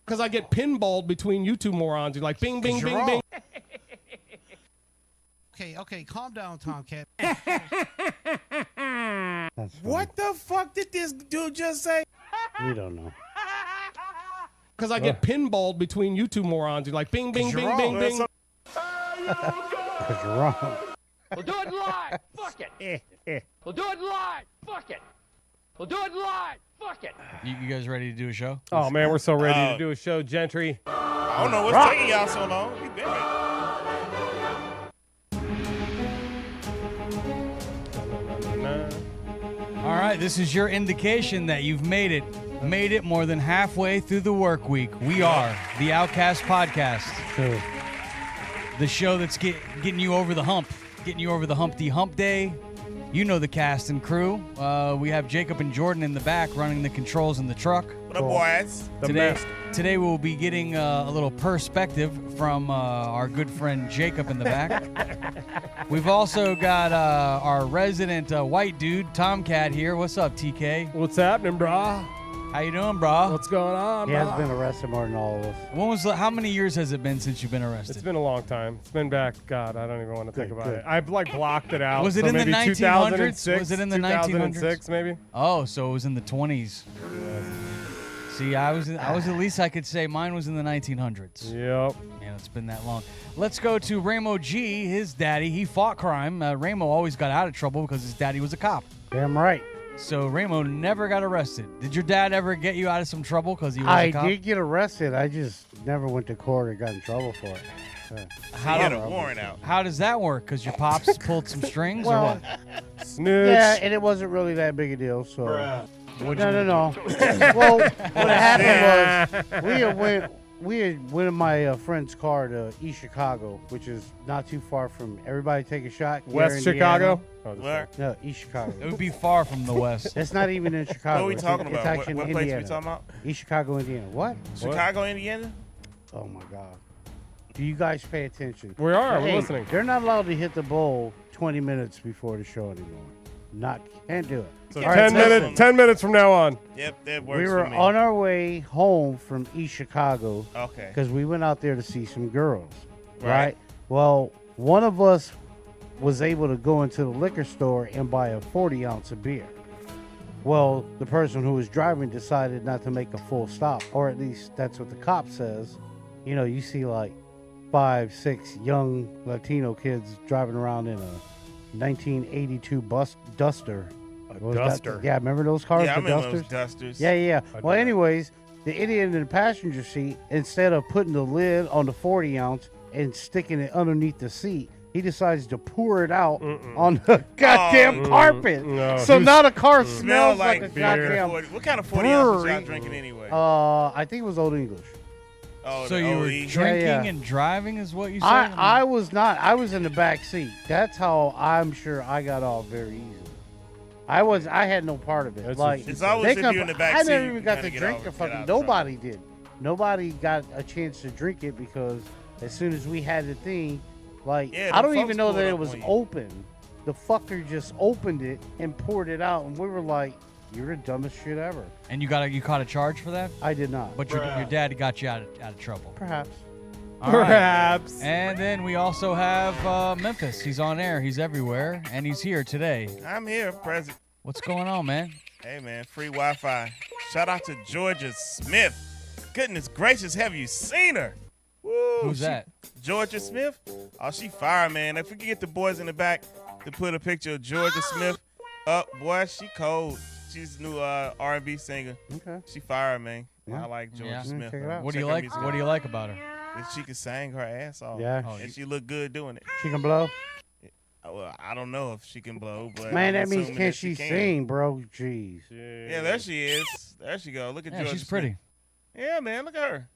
Because I get pinballed between you two morons. You're like, bing, bing, bing, bing. Okay, calm down, Tomcat. What the fuck did this dude just say? We don't know. Because I get pinballed between you two morons. You're like, bing, bing, bing, bing, bing. Because you're wrong. We'll do it live. Fuck it. We'll do it live. Fuck it. We'll do it live. Fuck it. You guys ready to do a show? Oh, man, we're so ready to do a show, Gentry. I don't know what's taking y'all so long. We been ready. All right, this is your indication that you've made it more than halfway through the work week. We are the Outcast Podcast, the show that's getting you over the hump, getting you over the Humpty Hump Day. You know the cast and crew. We have Jacob and Jordan in the back running the controls in the truck. What up, boys? Today we'll be getting a little perspective from our good friend Jacob in the back. We've also got our resident white dude, Tomcat, here. What's up, TK? What's happening, brah? How you doing, bro? What's going on, He has brah? been arrested more than all of us. How many years has it been since you've been arrested? It's been a long time. It's been back, God, I don't even want to think about it. I've blocked it out. Was it so in the maybe 1900s? 2006, Was it in the 2006 maybe? Oh, so it was in the 20s. See, I was at least I could say mine was in the 1900s. Yep. Man, it's been that long. Let's go to Ramo G, his daddy. He fought crime. Ramo always got out of trouble because his daddy was a cop. Damn right. So Ramo never got arrested. Did your dad ever get you out of some trouble because he was a cop? I did get arrested. I just never went to court or got in trouble for it. He had a warrant out. How does that work? Because your pops pulled some strings or what? Snitch. Yeah, and it wasn't really that big a deal. So no. Well, what happened was we had went in my friend's car to East Chicago, which is not too far from Everybody Take a Shot. West Chicago? Where? No, East Chicago. It would be far from the West. It's not even in Chicago. What are we talking It's about? actually What in place Indiana. we talking about? East Chicago, Indiana. What? Chicago, Indiana? Oh my God. Do you guys pay attention? We are. Hey, We're listening. They're not allowed to hit the bowl 20 minutes before the show anymore. Can't do it. So All right, 10 minutes from now on. Yep, that works We were for me. on our way home from East Chicago Okay. because we went out there to see some girls. Right. Well, one of us was able to go into the liquor store and buy a 40-ounce of beer. Well, the person who was driving decided not to make a full stop, or at least that's what the cop says. You know, you see like 5, 6 young Latino kids driving around in a 1982 Duster. What was that? Duster. Yeah, remember those cars? Yeah, I the remember Dusters? those dusters. Yeah. Well, anyways, the idiot in the passenger seat, instead of putting the lid on the 40-ounce and sticking it underneath the seat, he decides to pour it out on the goddamn carpet. No, So now the car smells Smell like a beer. goddamn. What kind of 40 ounces brewery. y'all drinking anyway? I think it was Old English. Oh, So the you were OE. drinking Yeah. and driving is what you said? I was not. I was in the back seat. That's how I'm sure I got off very easily. I had no part of it. That's like what It's always they if come- you're in the back I seat, never you even can got kinda to get drink out- a get fucking. out of Nobody did. Nobody got a chance to drink it because as soon as we had the thing, like Yeah, I them don't even folks know pulled that up it was on you. open. The fucker just opened it and poured it out, and we were like, "You're the dumbest shit ever." And you caught a charge for that? I did not. But your dad got you out of trouble. Perhaps. All right. Perhaps. And then we also have Memphis. He's on air. He's everywhere. And he's here today. I'm here, present. What's going on, man? Hey, man, free Wi-Fi. Shout out to Georgia Smith. Goodness gracious, have you seen her? Woo, Who's that? Georgia Smith? Oh, she fire, man. If we could get the boys in the back to put a picture of Georgia Smith up, boy, she cold. She's a new R&B singer. Okay. She fire, man. Yeah. I like Georgia Yeah. Smith. Check it out. What do you Check her like? music What do out. you like about her? If she can sing her ass off. Yeah. Oh, And she look good doing it. She can blow. Well, I don't know if she can blow, but Man, I'm that means assuming can that she can. sing, bro? Jeez. Yeah, there she is. There she go. Look at Yeah, Georgia she's Smith. pretty. Yeah, man, look at her.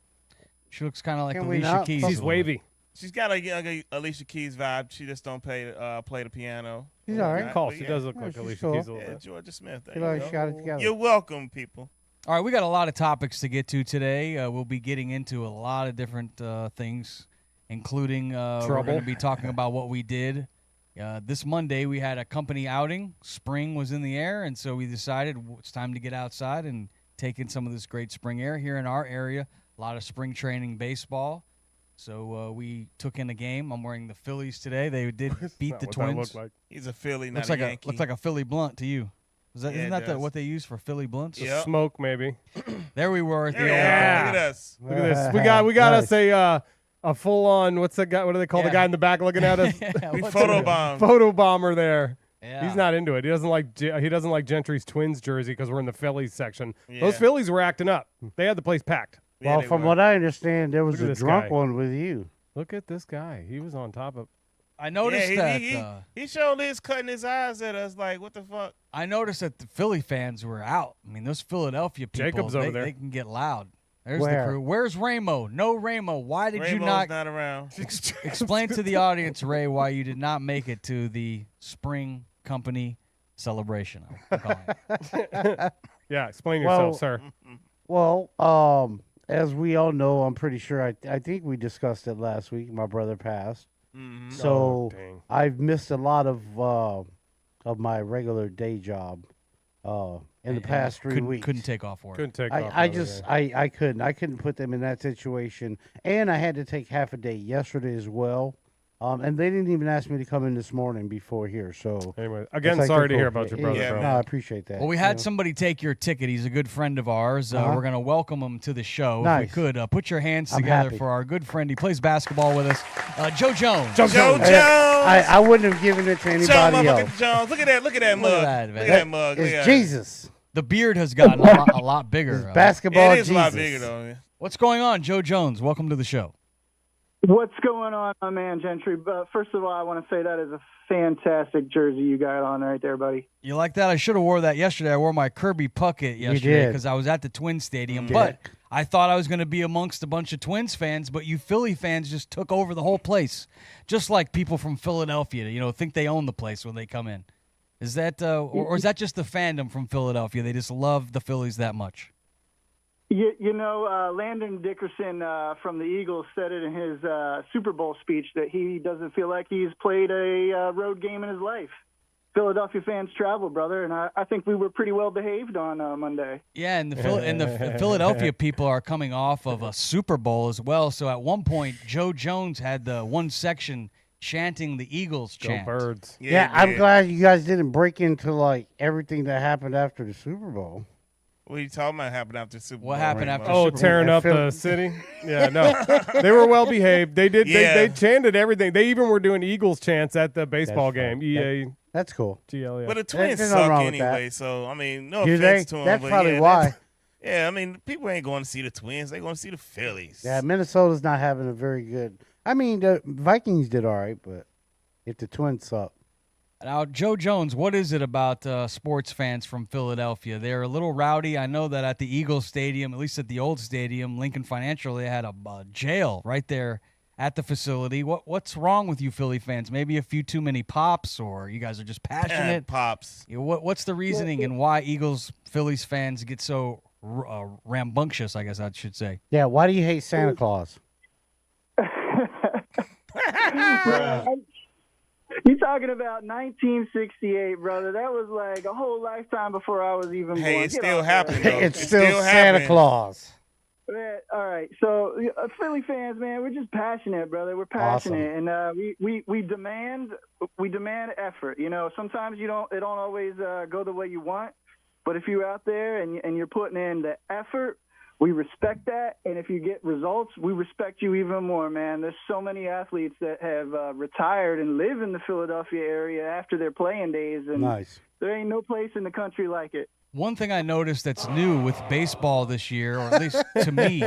She looks kind of like Can we Alicia not Keys. fuck- She's wavy. She's got a Alicia Keys vibe. She just don't play the piano. She's all right. Right, Call. but She yeah. does look Yeah, like she's Alicia cool. Keys a little Yeah, bit. Georgia Smith. There She you like go. shot it together. You're welcome, people. All right, we got a lot of topics to get to today. We'll be getting into a lot of different things, including we're Trouble. going to be talking about what we did. This Monday, we had a company outing. Spring was in the air, and so we decided it's time to get outside and take in some of this great spring air here in our area, A lot of spring training baseball. So we took in a game. I'm wearing the Phillies today. They did beat the Twins. He's a Philly, not Looks a like Yankee. looks like a Philly blunt to you. Yeah, Isn't that what they use for Philly blunts? Yep. Smoke, maybe. There we were at the Yeah, look at us. Look at this. We got Nice. us a full on. What's the guy? What do they call the guy in the back looking at us? We photobomb. Photo bomber there. Yeah. He's not into it. He doesn't like Gentry's Twins jersey because we're in the Phillies section. Yeah. Those Phillies were acting up. They had the place packed. Yeah, Well, they from were. what I understand, there was Look at a this drunk guy. one with you. Look at this guy. He was on top of. I noticed that. He showed his cutting his eyes at us like, what the fuck? I noticed that the Philly fans were out. I mean, those Philadelphia people, Jacob's over there. they can get loud. There's Where? the crew. Where's Ramo? No Ramo. Why did you Rainbow's not around. explain to the audience, Ray, why you did not make it to the Spring Company celebration? I'm calling it. Yeah, explain Well, yourself, sir. Well, as we all know, I'm pretty sure. I think we discussed it last week. My brother passed, Mm-hmm. so Oh, dang. I've missed a lot of my regular day job in the past 3 weeks. Couldn't take off work. Couldn't take off. I another just day. I couldn't put them in that situation, and I had to take half a day yesterday as well. And they didn't even ask me to come in this morning before here. So Anyway, it's again, like sorry to they're hear cool. about your brother, Yeah, bro. No, I appreciate that. Well, we you had know. somebody take your ticket. He's a good friend of ours. Uh-huh. We're going to welcome him to the show. If Nice. we could, put your hands I'm together happy. for our good friend. He plays basketball with us, Joe Jones. Joe Jones. I wouldn't have given it to Show anybody motherfucker else. Jones. Look at that mug. Look at that, Look man. at that mug. Look at It's that. Jesus. The beard has gotten a lot bigger. It's basketball It is Jesus. a lot bigger though. What's going on, Joe Jones? Welcome to the show. What's going on, my man Gentry? First of all, I want to say that is a fantastic jersey you got on right there, buddy. You like that? I should have wore that yesterday. I wore my Kirby Puckett yesterday did. because I was at the Twins Stadium. did. But I thought I was going to be amongst a bunch of Twins fans, but you Philly fans just took over the whole place, just like people from Philadelphia, think they own the place when they come in. Is that, or is that just the fandom from Philadelphia? They just love the Phillies that much. Landon Dickerson from the Eagles said it in his Super Bowl speech that he doesn't feel like he's played a road game in his life. Philadelphia fans travel, brother, and I think we were pretty well behaved on Monday. Yeah, and the Philadelphia people are coming off of a Super Bowl as well. So at one point, Joe Jones had the one section chanting the Eagles Go chant. Birds. Yeah, I'm glad you guys didn't break into like everything that happened after the Super Bowl. What are you talking about happened after the Super Bowl? What happened Rainbow? after Oh, Super Bowl? tearing up the city? Yeah, no. They were well behaved. They did. Yeah. They chanted everything. They even were doing Eagles chants at the baseball That's game. fine. That's cool. EAGL. But the Twins There's nothing suck wrong with that. anyway, so, I mean, no Do offense they? to them. That's but probably yeah, why. Yeah, I mean, people ain't going to see the Twins. They're going to see the Phillies. Yeah, Minnesota's not having a very good. I mean, the Vikings did all right, but if the Twins suck. Now, Joe Jones, what is it about sports fans from Philadelphia? They're a little rowdy. I know that at the Eagles Stadium, at least at the old stadium, Lincoln Financial, they had a jail right there at the facility. What's wrong with you Philly fans? Maybe a few too many pops, or you guys are just passionate? Pops. What's the reasoning and why Phillies fans get so rambunctious, I guess I should say? Yeah, why do you hate Santa Claus? You talking about 1968, brother? That was like a whole lifetime before I was even born. Hey, it's Get still off that. happening, though. It's still Santa happening. Claus. Man, all right, so Philly fans, man, we're just passionate, brother. We're passionate, and we demand effort. Sometimes it don't always go the way you want, but if you're out there and you're putting in the effort, we respect that. And if you get results, we respect you even more, man. There's so many athletes that have retired and live in the Philadelphia area after their playing days, and Nice. there ain't no place in the country like it. One thing I noticed that's new with baseball this year, or at least to me,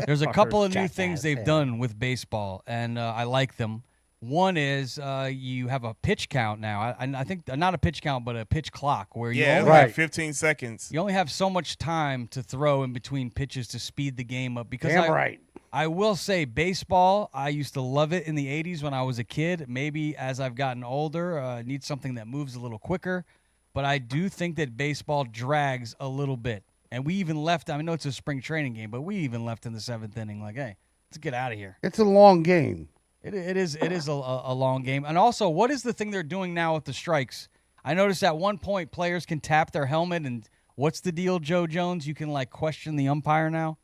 there's a couple of new things they've done with baseball, and I like them. One is you have a pitch count now. I think not a pitch count, but a pitch clock where you Yeah, only, like Right. 15 seconds. you only have so much time to throw in between pitches to speed the game up. Because Damn right. I will say baseball, I used to love it in the 80s when I was a kid. Maybe as I've gotten older, I need something that moves a little quicker. But I do think that baseball drags a little bit. And we even left, I know it's a spring training game, but we even left in the 7th inning like, hey, let's get out of here. It's a long game. It is a long game. And also, what is the thing they're doing now with the strikes? I noticed at one point players can tap their helmet, and what's the deal, Joe Jones? You can, question the umpire now?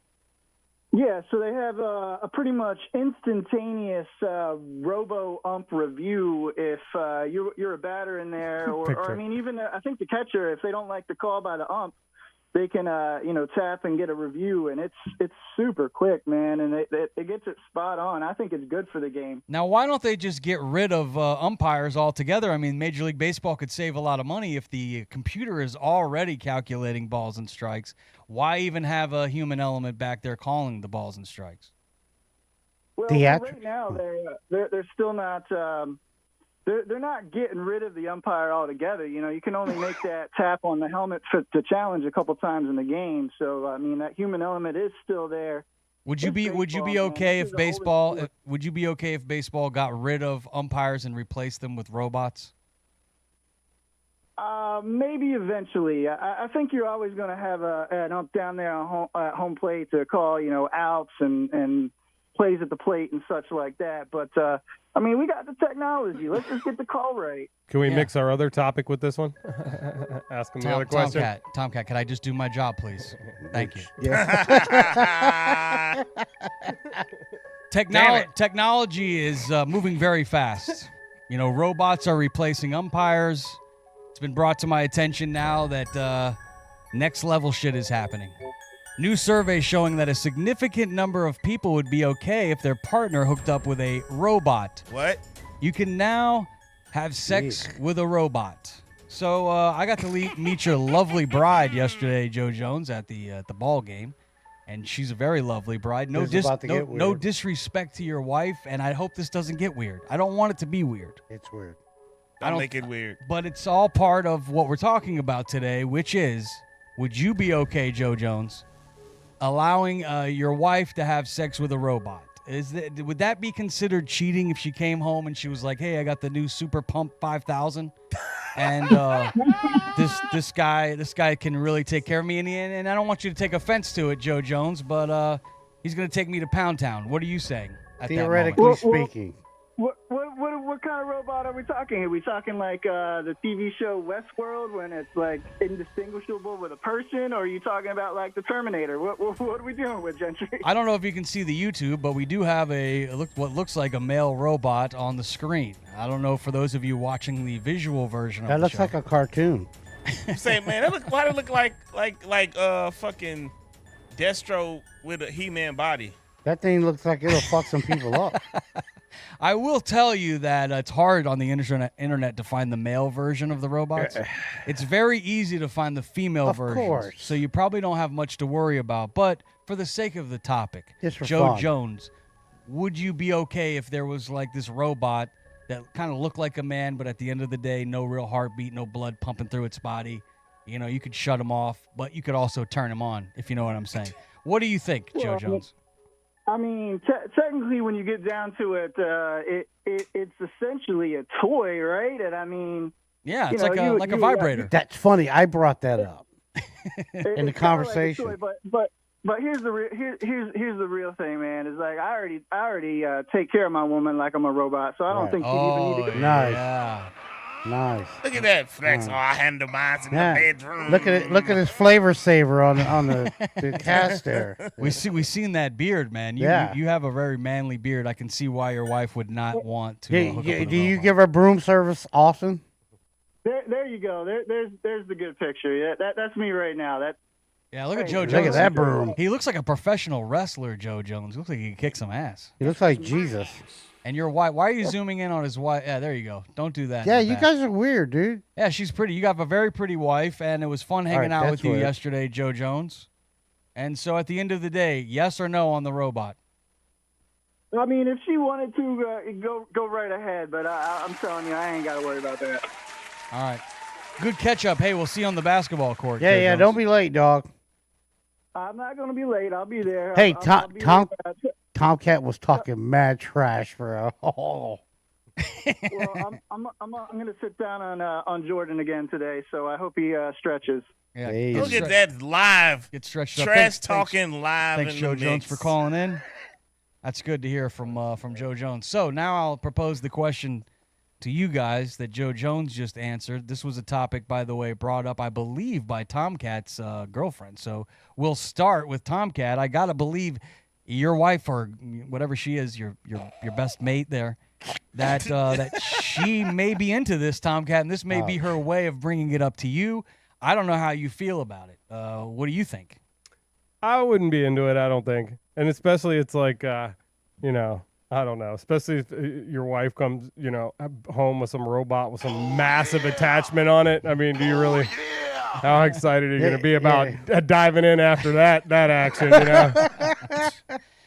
Yeah, so they have a pretty much instantaneous robo-ump review if you're a batter in there, or I mean, even I think the catcher, if they don't like the call by the ump, they can tap and get a review, and it's super quick, man, and it gets it spot on. I think it's good for the game. Now, why don't they just get rid of umpires altogether? I mean, Major League Baseball could save a lot of money if the computer is already calculating balls and strikes. Why even have a human element back there calling the balls and strikes? Well, right now they're still not. They're not getting rid of the umpire altogether. You can only make that tap on the helmet to challenge a couple times in the game. So I mean, that human element is still there. Would you be okay if baseball? Would you be okay if baseball got rid of umpires and replaced them with robots? Maybe eventually. I think you're always going to have an ump down there at home plate to call, outs and plays at the plate and such like that. But I mean, we got the technology. Let's just get the call right. Can we mix our other topic with this one? Ask him the other question. Tomcat, can I just do my job, please? Thank you. Yeah. Technology is moving very fast. Robots are replacing umpires. It's been brought to my attention now that next level shit is happening. New survey showing that a significant number of people would be okay if their partner hooked up with a robot. What? You can now have sex with a robot. So I got to meet your lovely bride yesterday, Joe Jones, at the ball game, and she's a very lovely bride. No disrespect to your wife, and I hope this doesn't get weird. I don't want it to be weird. It's weird. Don't make it weird. But it's all part of what we're talking about today, which is, would you be okay, Joe Jones, allowing your wife to have sex with a robot? Would that be considered cheating if she came home and she was like, "Hey, I got the new Super Pump 5000, and this guy can really take care of me," and I don't want you to take offense to it, Joe Jones, but he's going to take me to Pound Town. What are you saying? Theoretically speaking. What kind of robot are we talking? Are we talking like the TV show Westworld when it's like indistinguishable with a person, or are you talking about like the Terminator? What are we dealing with, Gentry? I don't know if you can see the YouTube, but we do have what looks like a male robot on the screen. I don't know for those of you watching the visual version of the show. That looks like a cartoon. I'm saying, man, why it look like fucking Destro with a He-Man body? That thing looks like it'll fuck some people up. I will tell you that it's hard on the internet to find the male version of the robots. It's very easy to find the female version. Of course. So you probably don't have much to worry about. But for the sake of the topic, Joe fun. Jones, would you be okay if there was like this robot that kind of looked like a man, but at the end of the day, no real heartbeat, no blood pumping through its body? You could shut him off, but you could also turn him on, if you know what I'm saying. What do you think, Joe Jones? I mean, technically, when you get down to it, it's essentially a toy, right? And I mean, yeah, it's like a vibrator. That's funny. I brought that up in the conversation. Like a toy, but here's the real thing, man. Is like I already take care of my woman like I'm a robot, so I don't think she even need to go. Nice. Yeah. Nice. Look at that flex. Oh, I handle mine in the bedroom. Look at his flavor saver on the cast there. We seen that beard, man. You have a very manly beard. I can see why your wife would not want to. Hook up with a do you robot. give her broom service often? There you go. There's the good picture. Yeah, that's me right now. Yeah, look at Joe Jones. Look at that broom. He looks like a professional wrestler, Joe Jones. He looks like he could kick some ass. He looks like Jesus. And your wife, why are you zooming in on his wife? Yeah, there you go. Don't do that. Yeah, you guys are weird, dude. Yeah, she's pretty. You got a very pretty wife, and it was fun hanging out with you yesterday, Joe Jones. And so at the end of the day, yes or no on the robot? I mean, if she wanted to, go right ahead, but I'm telling you, I ain't got to worry about that. All right. Good catch-up. Hey, we'll see you on the basketball court. Yeah, Joe Jones. don't be late, dog. I'm not going to be late. I'll be there. Hey, Tomcat was talking mad trash, bro. Well, I'm going to sit down on Jordan again today, so I hope he stretches. Yeah, look at that live. Get stretched Trash up. talking live. Thanks, Joe Jones, for calling in. That's good to hear from Joe Jones. So now I'll propose the question to you guys that Joe Jones just answered. This was a topic, by the way, brought up, I believe, by Tomcat's girlfriend. So we'll start with Tomcat. I got to believe your wife or whatever she is, your best mate there, that that she may be into this, Tomcat, and this may be her way of bringing it up to you. I don't know how you feel about it. What do you think? I wouldn't be into it, I don't think. And especially it's like, you know, I don't know. Especially if your wife comes, you know, home with some robot with some massive attachment on it. I mean, do you really... How excited are you going to be about diving in after that action, you know?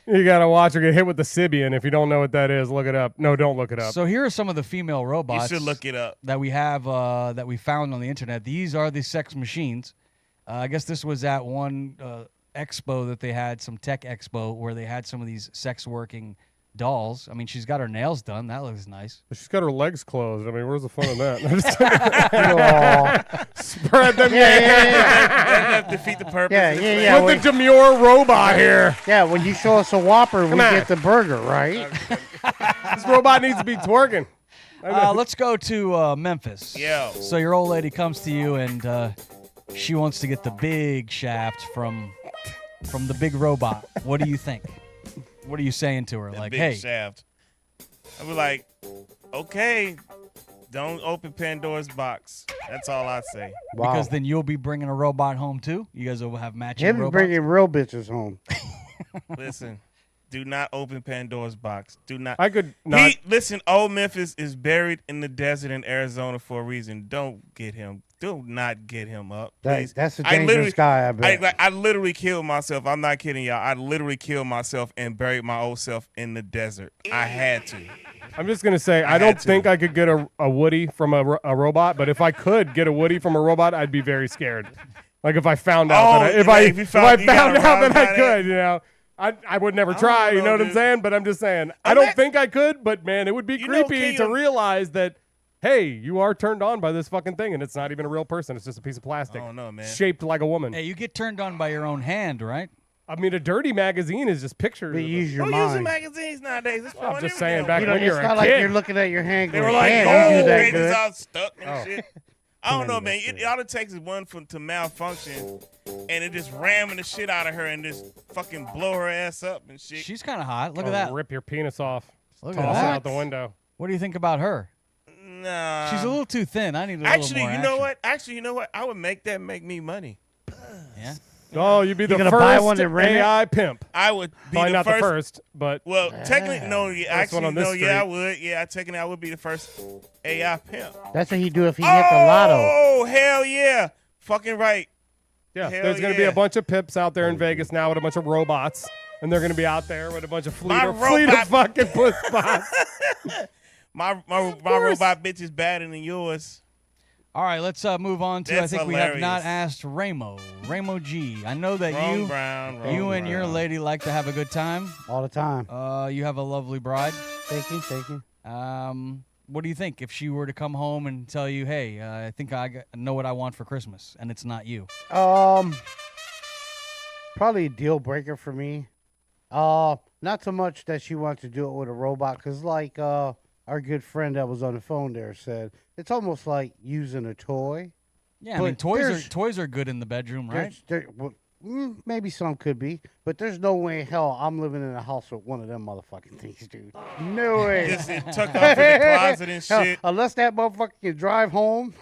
You got to watch her get hit with the Sibian. If you don't know what that is, look it up. No, don't look it up. So here are some of the female robots. You should look it up. That we have, that we found on the internet. These are the sex machines. I guess this was at one expo that they had, some tech expo, where they had some of these sex working dolls. I mean, she's got her nails done. That looks nice. She's got her legs closed. I mean, where's the fun in that? Spread them. That defeat the purpose. Yeah. With the demure robot here. Yeah, when you show us a Whopper, we get the burger, right? This robot needs to be twerking. Let's go to Memphis. Yo. So your old lady comes to you and she wants to get the big shaft from the big robot. What do you think? What are you saying to her? That like, big hey. shaft. I'd be like, okay, don't open Pandora's box. That's all I say. Wow. Because then you'll be bringing a robot home too? You guys will have matching Him robots? bringing real bitches home. Listen, do not open Pandora's box. Do not. I could not. Listen, old Memphis is buried in the desert in Arizona for a reason. Don't get him. Do not get him up, please. That's a dangerous guy, I bet. I literally killed myself. I'm not kidding y'all. I literally killed myself and buried my old self in the desert. I had to. I'm just going to say, I don't think I could get a Woody from a robot, but if I could get a Woody from a robot, I'd be very scared. Like if I found out that if I found out that I could, you know. I would never try, you know what I'm saying? But I'm just saying, I don't think I could, but man, it would be creepy to realize that, hey, you are turned on by this fucking thing, and it's not even a real person. It's just a piece of plastic. Oh, no, man. Shaped like a woman. Hey, you get turned on by your own hand, right? I mean, a dirty magazine is just pictures. They use your Who mind. uses magazines nowadays? I'm just saying, back when you were it's a not like kid. you're looking at your hand They going, were like, "Damn, you do that pages good." all stuck and shit. I don't know, man. All it takes is one to malfunction, and it just ramming the shit out of her and just fucking blow her ass up and shit. She's kind of hot. Look at that. Rip your penis off. Look at Toss it that. out the window. What do you think about her? Nah. She's a little too thin. I need a little Actually, more you know action. what? Actually, you know what? I would make that make me money. Yeah. Oh, you'd be the gonna buy one first and rent it? AI pimp. I would be Probably the not first. the first, but Well, technically, no. Yeah, First one actually, on this no. Yeah, I street. would. Yeah, technically, I would be the first AI pimp. That's what he'd do if he hit the lotto. Oh, hell yeah! Fucking right. yeah, Hell there's going to be yeah. a bunch of pips out there in Vegas now with a bunch of robots, and they're going to be out there with a bunch of fleet My of robot- fucking puss spots. My robot bitch is better than yours. All right, let's move on to. That's I think we have not hilarious. asked Ramo G. I know that Wrong you Brown. Wrong you and your Brown. lady like to have a good time. All the time. You have a lovely bride. Thank you. What do you think if she were to come home and tell you, "Hey, I think I know what I want for Christmas," and it's not you? Probably a deal breaker for me. Not so much that she wants to do it with a robot, because like our good friend that was on the phone there said, it's almost like using a toy. Yeah, I mean, But toys are good in the bedroom, right? Maybe some could be, but there's no way in hell I'm living in a house with one of them motherfucking things, dude. No way. Just tuck off in the closet and Hell, shit. unless that motherfucker can drive home.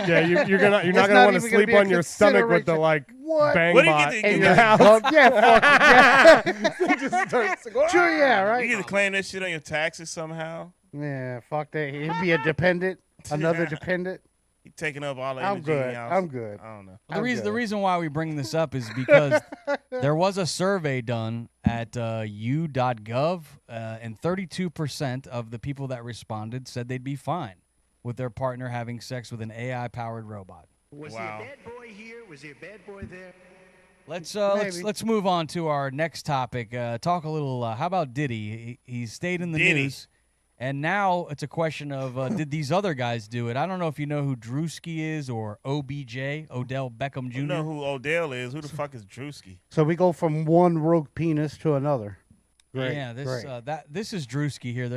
Yeah, you're not It's gonna not want to even gonna sleep be a on your stomach with the consideration. What? bang What do you bot get to- in you your get- house. Yeah, fuck, yeah. Sure, yeah, You right. get to claim that shit on your taxes somehow. Yeah, fuck that. He'd be a dependent, another dependent. You taking up all the I'm energy in good. your house. I'm good. I don't know. The reason why we bring this up is because there was a survey done at u.gov, and 32% of the people that responded said they'd be fine with their partner having sex with an AI-powered robot. Was Wow. there a bad boy here? Was there a bad boy there? Let's move on to our next topic. Talk a little. How about Diddy? He stayed in the Diddy. news, and now it's a question of did these other guys do it? I don't know if you know who Drewski is or OBJ, Odell Beckham Jr. You know who Odell is? Who the fuck is Drewski? So we go from one rogue penis to another. Great. Yeah, great. this is Drewski here.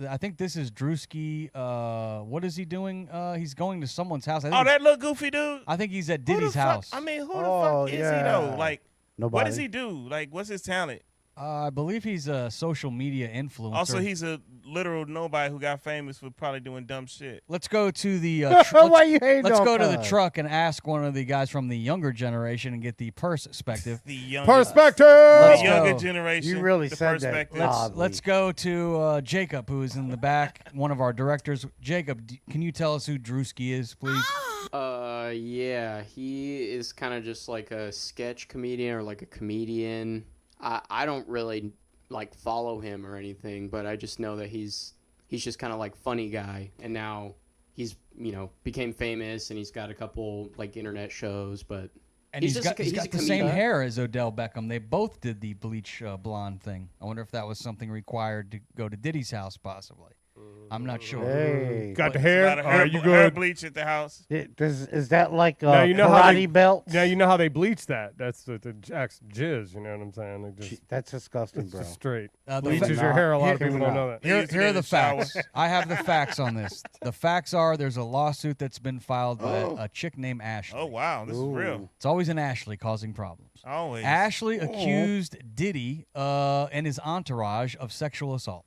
I think this is Drewski. What is he doing? He's going to someone's house. I think Oh, that little goofy dude? I think he's at Who the Diddy's fuck- house. I mean, who the Oh, fuck is he, yeah. though? Like, Nobody. what does he do? Like, what's his talent? I believe he's a social media influencer. Also, he's a literal nobody who got famous for probably doing dumb shit. Let's go to the Why you hating let's on go to the Cuz? truck and ask one of the guys from the younger generation and get the perspective. The younger, Perspective. the Let's younger go. generation. You really the said that. perspective. Oddly. Let's go to Jacob, who is in the back, one of our directors. Jacob, can you tell us who Drewski is, please? Yeah, he is kind of just like a sketch comedian or like a comedian. I don't really like follow him or anything, but I just know that he's just kind of like funny guy, and now he's became famous and he's got a couple like internet shows, but And he's he's just got a the same comedian. hair as Odell Beckham. They both did the bleach blonde thing. I wonder if that was something required to go to Diddy's house, possibly. I'm not sure. Hey. Got the A hair? lot of All hair, right, you hair good? bleach at the house. Is that like Now a you know how karate they- belt? Now you know how they bleach that. That's the jizz. You know what I'm saying? Like just, That's disgusting, it's bro. just straight. The Bleaches fa- your hair. A lot of Here- people don't know that. They Here, used to here be are in the the shower. facts. I have the facts on this. The facts are there's a lawsuit that's been filed by a chick named Ashley. Oh wow, this is real. It's always an Ashley causing problems. Always. Ashley accused Diddy and his entourage of sexual assault.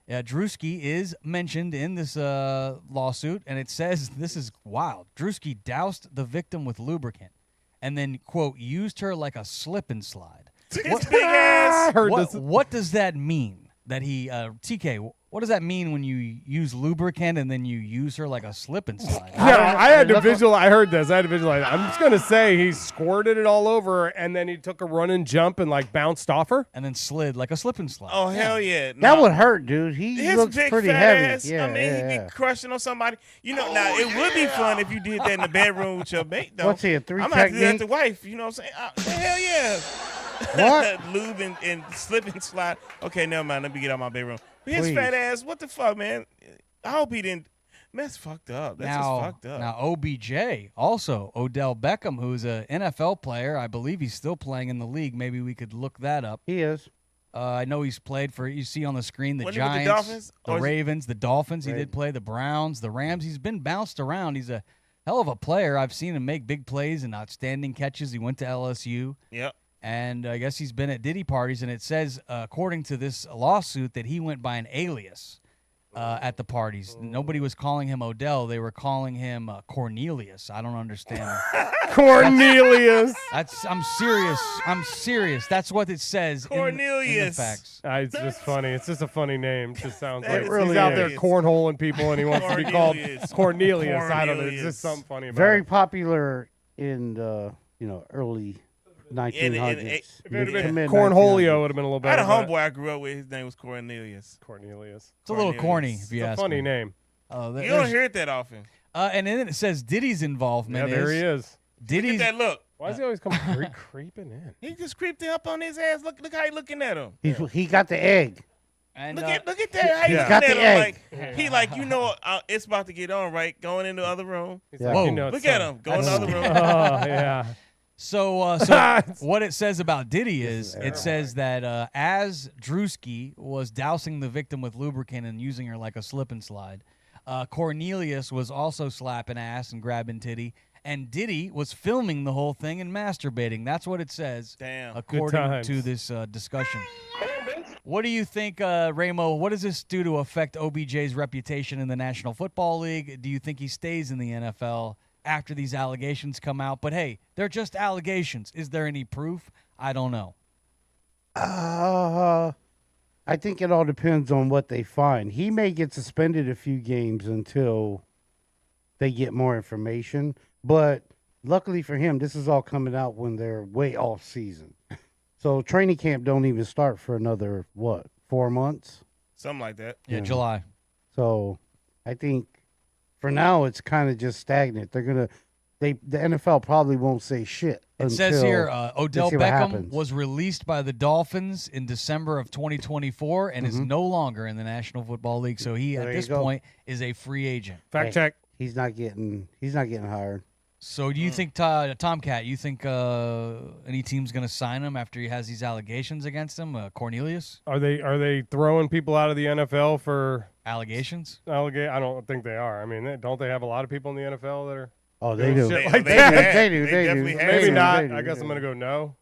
Drewski is mentioned in this lawsuit, and it says, this is wild, Drewski doused the victim with lubricant and then, quote, used her like a slip and slide. His big ass. I heard this. What does that mean? That he, TK, what does that mean when you use lubricant and then you use her like a slip and slide? Yeah, I had to visualize. I heard this. I had to visualize. I'm just gonna say he squirted it all over, and then he took a running jump and like bounced off her. And then slid like a slip and slide. Oh hell yeah. That Nah. would hurt, dude. He His looks big pretty fat heavy. ass. Yeah, I mean, yeah, he'd be crushing on somebody. Now it would be fun if you did that in the bedroom with your mate, though. What's he, a three I'm gonna have to do that technique? to wife. You know what I'm saying? Hell yeah. What? Lube and slip and slide. Okay, never mind. Let me get out my bedroom. But his Please. fat ass, what the fuck, man? I hope he didn't. Man, that's fucked up. That's just fucked up. Now, OBJ, also Odell Beckham, who's an NFL player. I believe he's still playing in the league. Maybe we could look that up. He is. I know he's played for, you see on the screen, the Wasn't he with the Giants, Dolphins? the Or is he- Ravens, the Dolphins. He did Ravens. play the Browns, the Rams. He's been bounced around. He's a hell of a player. I've seen him make big plays and outstanding catches. He went to LSU. Yep. And I guess he's been at Diddy parties, and it says, according to this lawsuit, that he went by an alias at the parties. Nobody was calling him Odell; they were calling him Cornelius. I don't understand. Cornelius. I'm serious. I'm serious. That's what it says. In the Cornelius. facts. It's just funny. It's just a funny name. It just sounds That like really he's out there is. cornholing people, and he wants to be called Cornelius. Cornelius. I don't know. It's Cornelius. just something funny about Very it. popular in the early 1900s. If it had been Mid- Cornholio, 1900s. would have been a little I had better. a but homeboy I grew up with. His name was Cornelius. Cornelius. It's a little corny, Cornelius. if you It's a ask funny me. name. Oh, You don't hear it that often. and then it says Diddy's Yeah, involvement there he is. Look at Diddy's that look. Why does he always come creeping in? He just creeped up on his ass. Look how he looking at him. He got the egg. and Look at that. How he Yeah. looking Got at the him egg. like he like it's about to get on right. Going into the other room. He's Yeah. like, Whoa. you know, it's Look at some- him. Go in the other room. Oh yeah. So what it says about Diddy is it says that as Drewski was dousing the victim with lubricant and using her like a slip and slide, Cornelius was also slapping ass and grabbing titty, and Diddy was filming the whole thing and masturbating. That's what it says, Damn. according times. to this discussion. What do you think, Ramo? What does this do to affect OBJ's reputation in the National Football League? Do you think he stays in the NFL after these allegations come out? But hey, they're just allegations. Is there any proof? I don't know. I think it all depends on what they find. He may get suspended a few games until they get more information. But luckily for him, this is all coming out when they're way off season. So training camp don't even start for another, 4 months? Something like that. Yeah, July. So I think for now it's kind of just stagnant. The NFL probably won't say shit. It says here, until Odell they see what Beckham happens. was released by the Dolphins in December of 2024 and is no longer in the National Football League. So he, There at you this go. point, is a free agent. Fact Hey. check. He's not getting hired. So do you think, Tomcat, you think any team's going to sign him after he has these allegations against him? Cornelius? Are they throwing people out of the NFL for Allegations? allegate? I don't think they are. I mean, don't they have a lot of people in the NFL that are? Oh, they doing do. shit They- like they that? have. They do. They They do. definitely have. Maybe They do, not. they do, I guess they I'm do. gonna go no.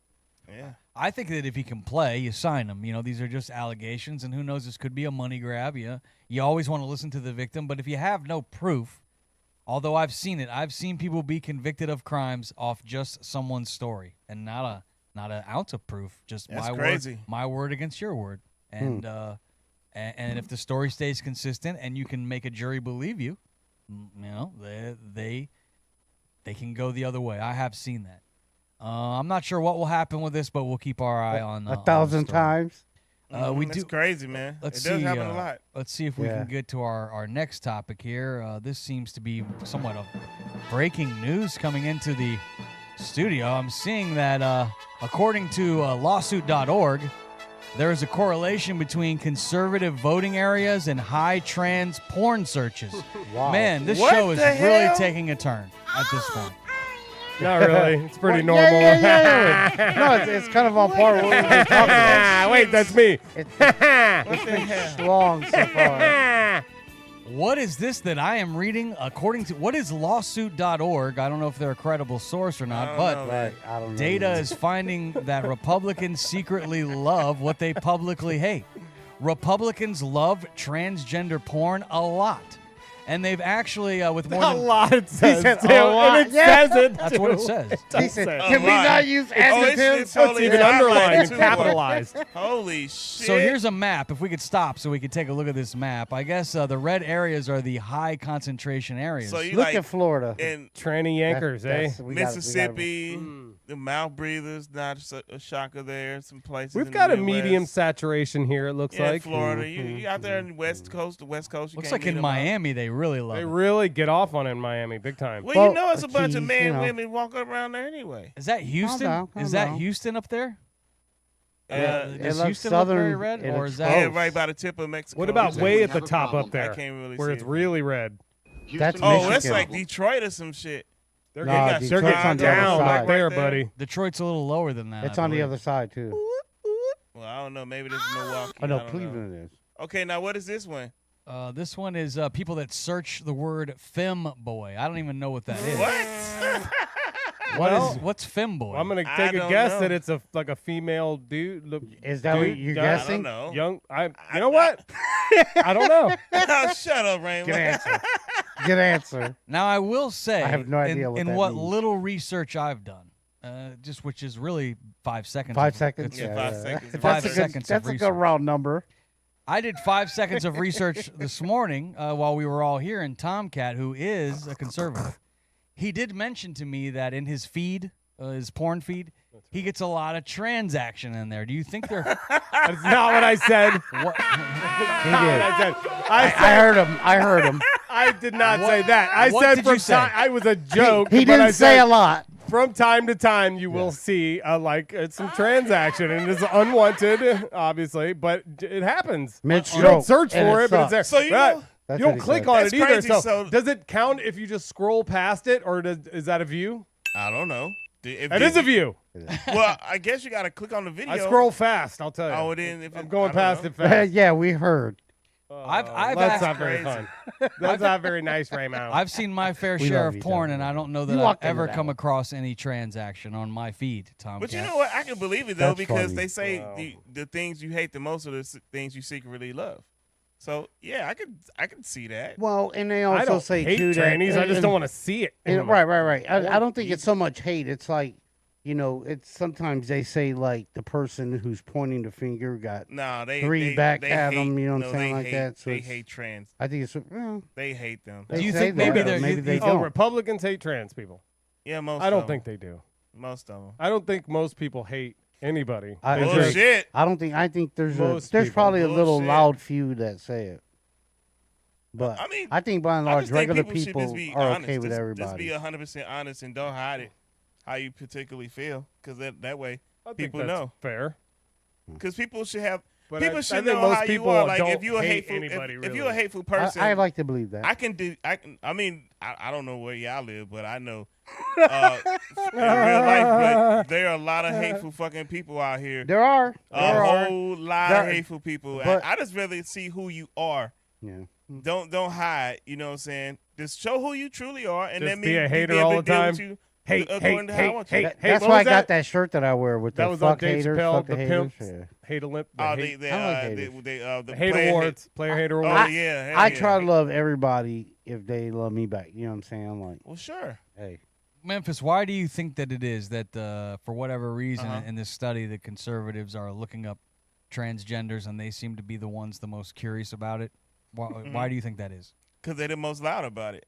Yeah. I think that if he can play, you sign him. You know, these are just allegations, and who knows, this could be a money grab. You always want to listen to the victim, but if you have no proof, although I've seen it, I've seen people be convicted of crimes off just someone's story and not an ounce of proof, just my word against your word. And and if the story stays consistent and you can make a jury believe you, you know, they can go the other way. I have seen that. I'm not sure what will happen with this, but we'll keep our eye on 1,000 times. It's crazy, man. It does happen a lot. Let's see if we can get to our next topic here. This seems to be somewhat of breaking news coming into the studio. I'm seeing that according to lawsuit.org, there is a correlation between conservative voting areas and high trans porn searches. Wow. Man, this show is really taking a turn at this point. Not really. It's pretty normal. Yeah. No, it's kind of on par with what we were talking about. Wait, that's me. It's long so far. What is this that I am reading according to, what is lawsuit.org? I don't know if they're a credible source or not, but I don't know. data is finding that Republicans secretly love what they publicly hate. Republicans love transgender porn a lot. And they've actually, with more than... A lot, it says. He said a lot. And it says it, That's what it says. He said, can we not use adjectives? It's even underlined and capitalized. Holy shit. So here's a map. If we could stop so we could take a look at this map. I guess the red areas are the high concentration areas. So you Look like at Florida. in Tranny Yankers, Mississippi, the mouth breathers, not a shocker there. Some places. We've in got the a medium Midwest. saturation here, it looks like. Florida. You out there in the West Coast, You Looks can't like meet in them Miami they really love They it. really get off on it in Miami, big time. Well, you know, it's a bunch of geez, men, you know. women walking around there anyway. Is that Houston? Calm Is that down. Houston up there? It Does looks Houston look very southern, red, it or looks is close. that? Yeah, right by the tip of Mexico. What about way at the have a top problem. up there, I can't really where see it's it. really red? That's Oh, Michigan. that's like Detroit or some shit. They're No, getting, Detroit's on the other down side. right there, Right there. buddy. Detroit's a little lower than that. It's I on the believe. other side, too. Well, I don't know. Maybe this is Milwaukee. Oh, no, I don't know. Cleveland is. Okay, now what is this one? This one is people that search the word femboy. I don't even know what that is. What? What's femboy? I'm gonna I take a don't guess know. that it's like a female dude. Is that what dude, you're young- guessing? I don't know. Young, you know what? I don't know. Shut up, Raymond. Good answer. Good answer. Now I will say, I have no idea what in that what means. little research I've done, just which is really 5 seconds. 5 of- seconds? it's- Yeah, 5 seconds. Five That's a seconds good, of that's a research. good round number. I did 5 seconds of research this morning while we were all here, and Tomcat, who is a conservative, he did mention to me that in his feed, his porn feed, he gets a lot of trans action in there. Do you think they're... That's not what I said. what? He Not did. what I said. I heard him. I heard him. I did not say that. I what said did from you say? time. I was a joke. He but I didn't say said a lot. From time to time, you will see some transaction, and it's unwanted, obviously, but it happens. You Mid-stroke, don't search and for it it, but it's there. sucks. So you But know- That's you what don't he click said. on That's it either. crazy, So, so- does it count if you just scroll past it, or is that a view? I don't know. It is a view. Well, I guess you got to click on the video. I scroll fast. I'll tell you. Oh, then if I'm going I don't past know. it fast. Yeah, we heard. I've That's asked- not very fun. That's not very nice, Raymond. I've seen my fair We share love of each porn, other. and I don't know You that I've walked into ever that come one. across any transaction on my feed, Tomcat. But you know what? I can believe it though That's because funny. they say Wow. the things you hate the most are the things you secretly love. So yeah, I could see that. Well, and they I also don't say hate too trannies. that I just don't want to see it. Right. I don't think it's so much hate. It's like, you know, it's sometimes they say like the person who's pointing the finger got. No, they Three they, back they at hate, 'em, you know what I'm no, saying, they like hate, that, so they it's- hate trans. I think it's. Well, They hate them. they Do you say think that, maybe but they're- maybe you- they you- Oh, don't. Republicans hate trans people. Yeah, most. I don't of think they do. most of them. I don't think most people hate anybody. I They agree. just- Bullshit. I don't think. I think there's Most there's people. probably a little Bullshit. loud few that say it. But I mean, I think by and I large, just think regular people should people just be are honest. okay with Just everybody. be 100% honest and don't hide it. How you particularly feel, because that way I think people that's know. fair. Because people should have. But People I should think know most how you people are. Like don't if you're a hate hateful, anybody, if really. you're a hateful person, I like to believe that. I can do. I mean, I don't know where y'all live, but I know in real life. But there are a lot of hateful fucking people out here. There are. A whole lot There- of hateful people. but- I just rather see who you are. Yeah. Don't hide. You know what I'm saying? Just show who you truly are, and Just let me be a hater able all to the deal with time? you according to how I want you. That's what why I was got that? that shirt that I wear with That the was on fuck Dave haters, Chappelle, fuck the haters. pimps. Yeah. Hate Olymp. Oh, hate the hate player awards. Player hater Oh, awards. yeah. I try to love everybody if they love me back. You know what I'm saying? I'm like, Well, sure. hey. Memphis, why do you think that it is that, for whatever reason, Uh-huh. in this study, the conservatives are looking up transgenders and they seem to be the ones the most curious about it? Why do you think that is? Because they're the most loud about it.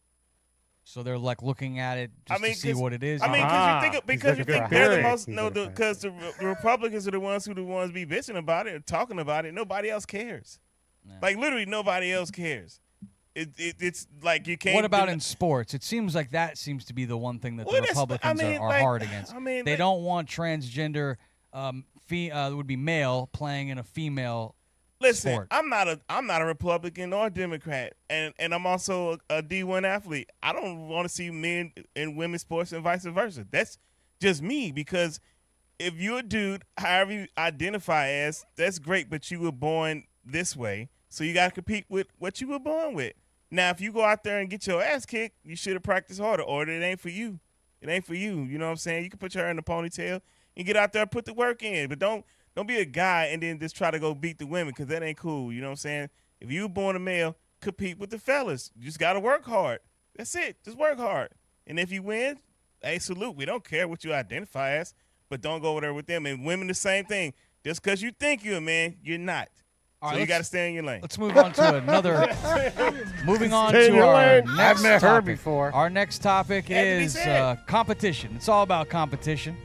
So they're like looking at it just to see what it is. I mean, because you think they're the most. No, because the Republicans are the ones who be bitching about it, or talking about it. Nobody else cares. Yeah. Like literally, nobody else cares. It's like you can't. What about in sports? It seems like that seems to be the one thing that the Republicans are hard against. They don't want transgender, would be male playing in a female. Listen, sport. I'm not a Republican or a Democrat, and I'm also a D1 athlete. I don't want to see men in women's sports and vice versa. That's just me, because if you're a dude, however you identify as, that's great, but you were born this way, so you got to compete with what you were born with. Now, if you go out there and get your ass kicked, you should have practiced harder, or it ain't for you. It ain't for you. You know what I'm saying? You can put your hair in a ponytail and get out there and put the work in, but don't be a guy and then just try to go beat the women, because that ain't cool. You know what I'm saying? If you were born a male, compete with the fellas. You just got to work hard. That's it. Just work hard. And if you win, hey, salute. We don't care what you identify as, but don't go over there with them. And women, the same thing. Just because you think you're a man, you're not. So you got to stay in your lane. Let's move on to another. Moving on Stay in to your our lane. next I've met her topic. before. Our next topic Had to be is said. competition. It's all about competition.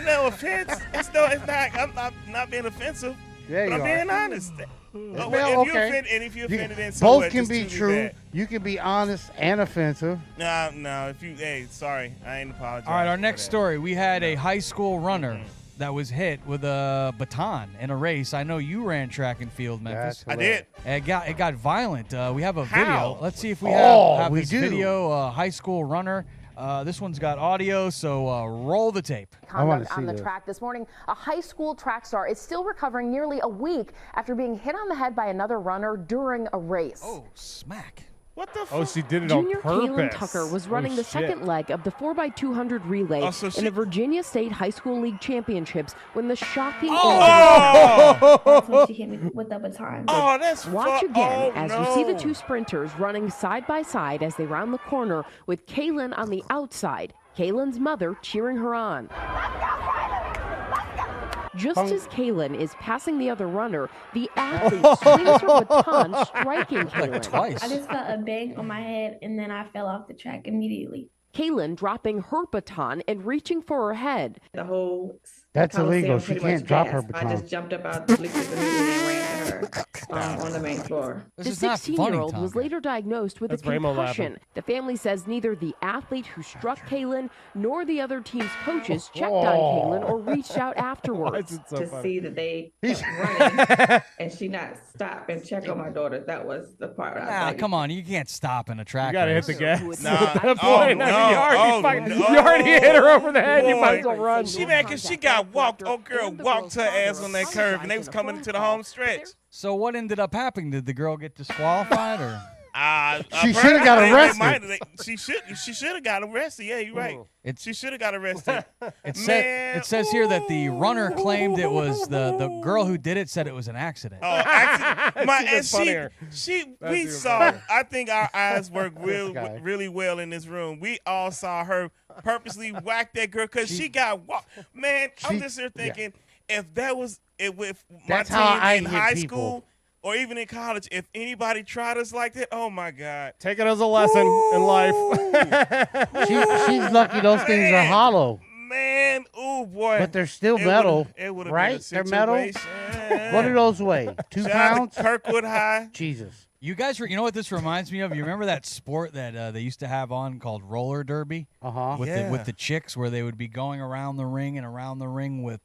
No offense. It's not. I'm not being offensive. Yeah, but you I'm are. being honest. Well, okay. If you're offended, then so Both what? can Just be choose true. bad. You can be honest and offensive. No. Sorry, I ain't apologizing. All right, our for next that. story. We had a high school runner that was hit with a baton in a race. I know you ran track and field, Memphis. I did. It got violent. We have a How? video. Let's see if we Oh, have we this do. video. High school runner. This one's got audio, so roll the tape. I wanna Conduct see on the this. track this morning. A high school track star is still recovering nearly a week after being hit on the head by another runner during a race. Oh, smack. What the? Oh, fuck? she did it Junior on purpose. Kaylin Tucker was running the second leg of the 4x200 relay Oh, so in the Virginia State High School League Championships when the shocking Oh! That's when she hit me with the baton. Oh, that's Watch fuck- again oh, as no. you see the two sprinters running side by side as they round the corner with Kaylin on the outside, Kaylin's mother cheering her on. Just as Kaylin is passing the other runner, the athlete swings her baton, striking Kaylin. Twice. I just felt a bang on my head and then I fell off the track immediately. Kaylin dropping her baton and reaching for her head. The whole That's illegal. Coliseum She pretty can't much drop her gasped. baton. I just jumped up out the bleachers immediately and ran at her on the main floor. This The is not funny, 16-year-old was Tonka. later diagnosed with That's a Ramo concussion. laughing. The family says neither the athlete who struck Kaylin nor the other team's coaches checked on Oh. Kaylin or reached out Why afterwards. is it so To funny? see that they kept running and she not stop and check on my daughter, that was the part I was Ah, like, come on. You can't stop in a track You gotta hit race. the gas. Who had Nah, been At that diagnosed point, no, I mean, you already, fucking, no. you already hit her over the head. You Boy. might as well run. She mad because she got walked. Oh, girl, walked her ass on that curve, and they was coming into the home stretch. So what ended up happening? Did the girl get disqualified or? She shoulda got arrested. She should have got arrested. Yeah, you're right. She should have got arrested. It Man, says here that the runner claimed it was the girl who did it said it was an accident. Oh, accident. That's even funnier. That's We even saw. funnier. I think our eyes work guy. really well in this room. We all saw her purposely whack that girl because she got walked. Man, I'm She- just here thinking if that was with my That's team how I in hit high people. school or even in college, if anybody tried us like that, oh my God. Take it as a lesson in life. She's lucky those things are hollow, Man, oh boy. but they're still It metal, would've- it would've been right? a They're metal. situation. What do those weigh? 2 Shout out pounds? to Kirkwood High. Jesus. You guys, you know what this reminds me of? You remember that sport that they used to have on called roller derby with Yeah. the chicks, where they would be going around the ring and around the ring with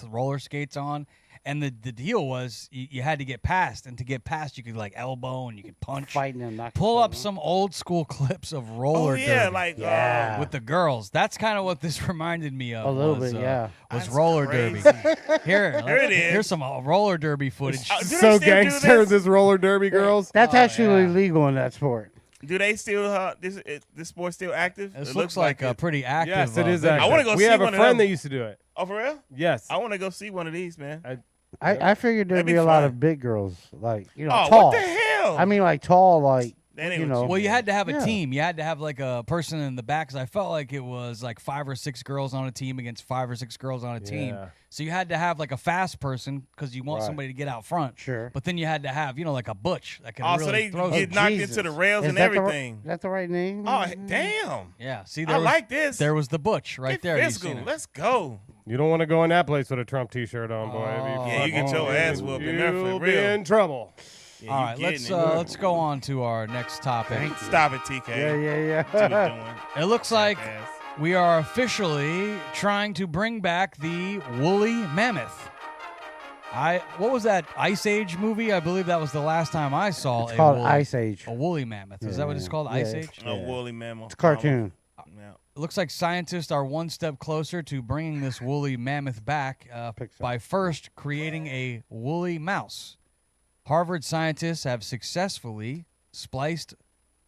roller skates on. And the deal was you had to get past, and to get past, you could like elbow and you could punch. Fighting and knocking Pull up someone. some old school clips of roller Oh yeah, derby like Yeah. with the girls. That's kind of what this reminded me of. A little was, bit, yeah. Was That's roller crazy. derby. Here it is. Here's some roller derby footage. Do they So still do gangster, this? this roller derby girls. That's actually yeah. illegal in that sport. Do they still this sport's still active? This looks like a pretty active. Yes, it is. I want to go. We see have one a of friend them. that used to do it. Oh, for real? Yes. I want to go see one of these, man. I figured there'd That'd be be a lot fun. of big girls, like Oh, tall. what the hell? I mean, like tall, like That ain't you what know. you Well, you had to have a Yeah. team. You had to have like a person in the back, because I felt like it was like 5 or 6 girls on a team against 5 or 6 girls on a team. Yeah. So you had to have like a fast person because you want Right. somebody to get out front. Sure. But then you had to have, like a butch that could Oh, really so they throw. get knocked Jesus. into the rails Is and that the everything. Is that the right name? Oh, damn. Yeah. See, I like this. There was the butch right Get there. You physical. seen it. Let's go. You don't want to go in that place with a Trump T-shirt on, boy. Yeah, you get your ass whooped in there for You'll be real. in trouble. Yeah, All you right, getting let's go on to our next topic. Stop it, TK. Yeah. What you doing? It looks like Jackass. we are officially trying to bring back the woolly mammoth. What was that Ice Age movie? I believe that was the last time I saw It's called woolly, Ice Age. a woolly mammoth. Is that what it's called? Ice Age? A woolly mammal. It's a cartoon. Yeah. It looks like scientists are one step closer to bringing this woolly mammoth back by first creating a woolly mouse. Harvard scientists have successfully spliced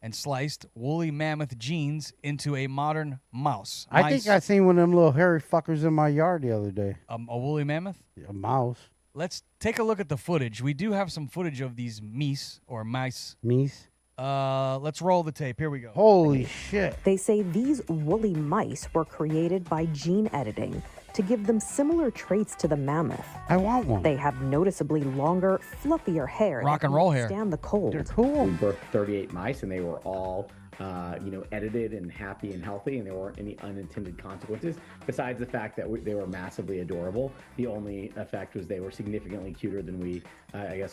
and sliced woolly mammoth genes into a modern mouse. I think I seen one of them little hairy fuckers in my yard the other day. A woolly mammoth? A mouse. Let's take a look at the footage. We do have some footage of these mice or mice. Meese. Let's roll the tape. Here we go. Holy shit. They say these woolly mice were created by gene editing to give them similar traits to the mammoth. I want one. They have noticeably longer, fluffier hair. Rock that and roll can hair. Stand the cold. They're cool. We birthed 38 mice, and they were all, edited and happy and healthy, and there weren't any unintended consequences. Besides the fact that they were massively adorable, the only effect was they were significantly cuter than we,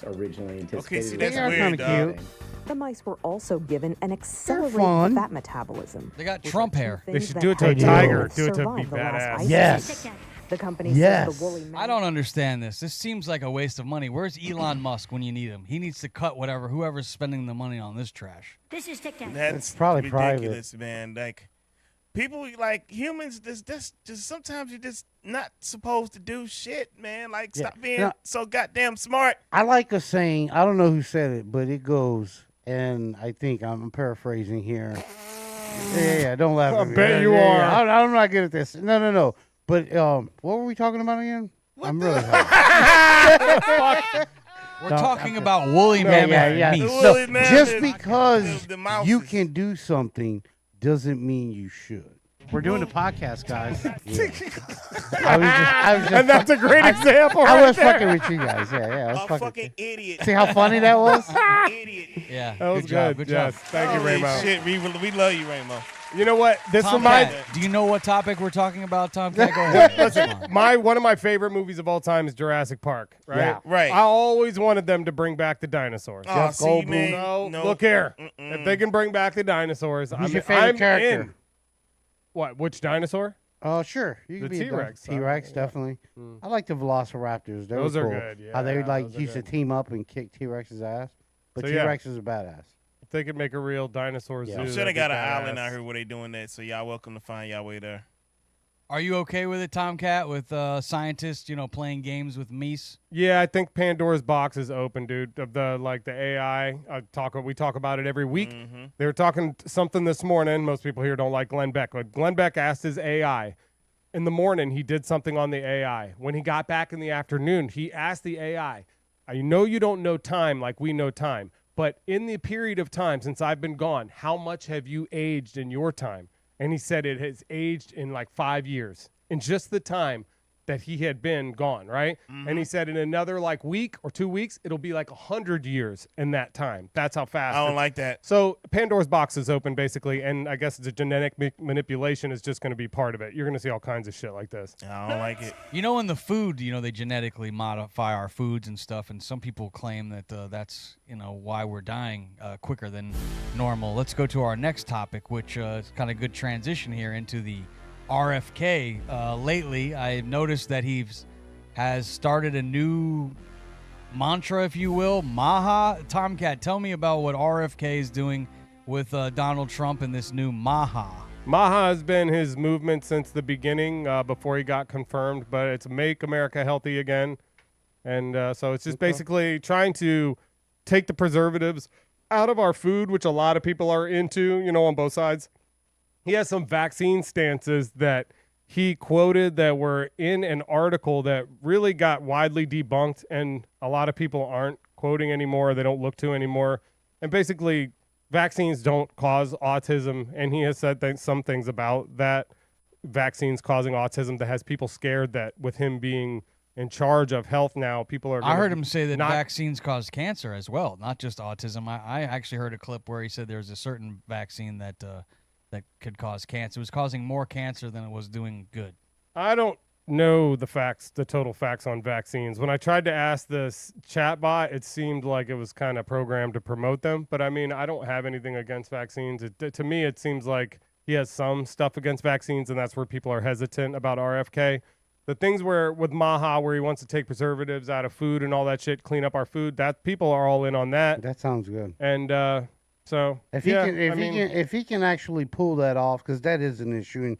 originally anticipated. see, that's They are weird, kinda dog. cute. The mice were also given an accelerated fun. fat metabolism. They got which Trump are two hair. They things should that do it to a help them tiger. Do it to survive be the last badass. ice Yes. age. The company Yes. says the woolly mammoth I don't understand this. This seems like a waste of money. Where's Elon Musk when you need him? He needs to cut whoever's spending the money on this trash. This is TikTok. That's probably ridiculous, man. Like people, like humans, just sometimes you're just not supposed to do shit, man. Like Yeah. stop being Now- so goddamn smart. I like a saying. I don't know who said it, but it goes, and I think I'm paraphrasing here. Yeah. Don't laugh at me. bet you Yeah. are. I'm not good at this. No. But what were we talking about again? I'm really high. We're No, talking I'm- about woolly mammoth Yeah. meat. The No, woolly mammoth just is- because the mouses. you can do something doesn't mean you should. We're doing the podcast, guys. I was just And that's a great example I right was there. fucking with you guys. Yeah. I was A fucking idiot. See how funny that was? Idiot. Yeah, That was good job. good. Good job. Yes. Thank you, Holy Raymo. shit, we love you, Raymo. You know what? This Tomcat, reminds. do you know what topic we're talking about, Tomcat? Go ahead. Listen, one of my favorite movies of all time is Jurassic Park. Right. Yeah. Right. I always wanted them to bring back the dinosaurs. Oh, Jeff see, Goldblum. man. No, look here. If they can bring back the dinosaurs, Who's your favorite character? in. What? Which dinosaur? Oh, sure. You The could be T-Rex. T-Rex, definitely. I like the Velociraptors. They Those were are cool. good, How they yeah, those are used to good. team up and kick T-Rex's ass. But So, yeah. T-Rexes are badass. If they could make a real dinosaur zoo, Yeah. I'm sure they that'd be got an badass. island out here where they doing that, so y'all welcome to find y'all way there. Are you okay with it, Tomcat, with scientists, playing games with meese? Yeah, I think Pandora's box is open, dude. Of the AI, we talk about it every week. Mm-hmm. They were talking something this morning. Most people here don't like Glenn Beck, but Glenn Beck asked his AI. In the morning, he did something on the AI. When he got back in the afternoon, he asked the AI, I know you don't know time like we know time, but in the period of time since I've been gone, how much have you aged in your time? And he said it has aged in like 5 years in just the time that he had been gone, right? And he said in another like week or 2 weeks, it'll be like 100 years in that time. That's how fast. I don't like that. So Pandora's box is open basically, and I guess the genetic manipulation is just going to be part of it. You're going to see all kinds of shit like this. I don't like it. In the food, they genetically modify our foods and stuff, and some people claim that that's, why we're dying quicker than normal. Let's go to our next topic, which is kind of good transition here into the RFK. Lately, I've noticed that he has started a new mantra, if you will, Maha. Tomcat, tell me about what RFK is doing with Donald Trump and this new Maha. Maha has been his movement since the beginning, before he got confirmed, but it's Make America Healthy Again. And so it's just basically trying to take the preservatives out of our food, which a lot of people are into, on both sides, he has some vaccine stances that he quoted that were in an article that really got widely debunked, and a lot of people aren't quoting anymore. They don't look to anymore. And basically, vaccines don't cause autism, and he has said some things about that, vaccines causing autism, that has people scared that with him being in charge of health now, people are. I heard him say that vaccines cause cancer as well, not just autism. I actually heard a clip where he said there's a certain vaccine that could cause cancer. It was causing more cancer than it was doing good. I don't know the total facts on vaccines. When I tried to ask this chatbot, it seemed like it was kind of programmed to promote them. But I mean, I don't have anything against vaccines. To me, it seems like he has some stuff against vaccines, and that's where people are hesitant about RFK. The things with Maha, where he wants to take preservatives out of food and all that shit, clean up our food, that people are all in on that. That sounds good. And so if he can actually pull that off, because that is an issue,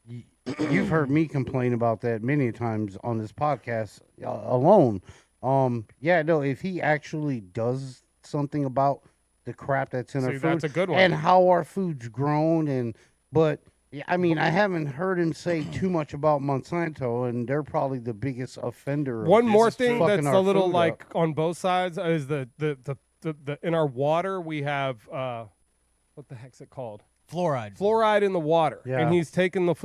and you've heard me complain about that many times on this podcast alone. If he actually does something about the crap that's in our food, that's a good one. And how our food's grown, I haven't heard him say too much about Monsanto, and they're probably the biggest offender. One more thing that's a little like on both sides is the in our water we have what the heck's it called? Fluoride in the water. Yeah. And he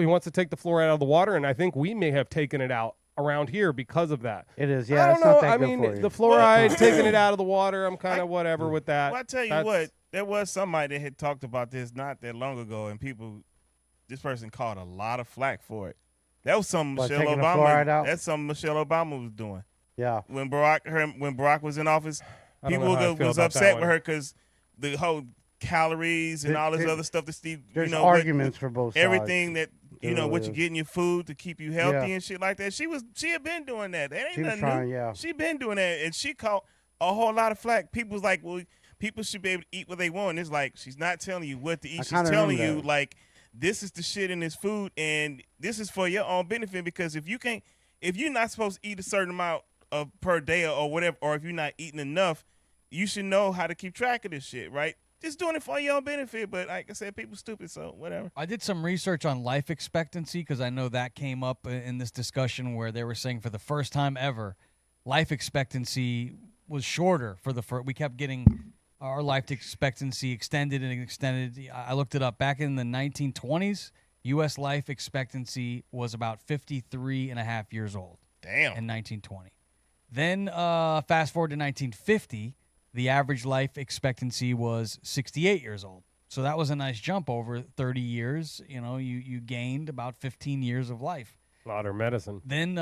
wants to take the fluoride out of the water, and I think we may have taken it out around here because of that. It is, yeah. I don't know. Not that I good mean, for you. the fluoride, taking it out of the water, I'm kind of whatever with that. Well, I tell you what, there was somebody that had talked about this not that long ago, and this person caught a lot of flack for it. That was something Michelle Obama. That's something Michelle Obama was doing. Yeah. When Barack was in office, people was upset with her because the whole calories and all this other stuff that Steve. There's arguments for both sides. Everything that what you get in your food to keep you healthy and shit like that. She had been doing that. That ain't nothing new. She been doing that, and she caught a whole lot of flack. People was like, well, people should be able to eat what they want. It's like she's not telling you what to eat. She's telling you like, this is the shit in this food, and this is for your own benefit. Because if you're not supposed to eat a certain amount per day or whatever, or if you're not eating enough, you should know how to keep track of this shit, right? Just doing it for your own benefit. But like I said, people stupid, so whatever. I did some research on life expectancy because I know that came up in this discussion where they were saying for the first time ever, life expectancy was shorter for the first. We kept getting our life expectancy extended and extended. I looked it up. Back in the 1920s, U.S. life expectancy was about 53 and a half years old. Damn. In 1920. Then fast forward to 1950, the average life expectancy was 68 years old. So that was a nice jump over 30 years. You gained about 15 years of life. Modern medicine. Then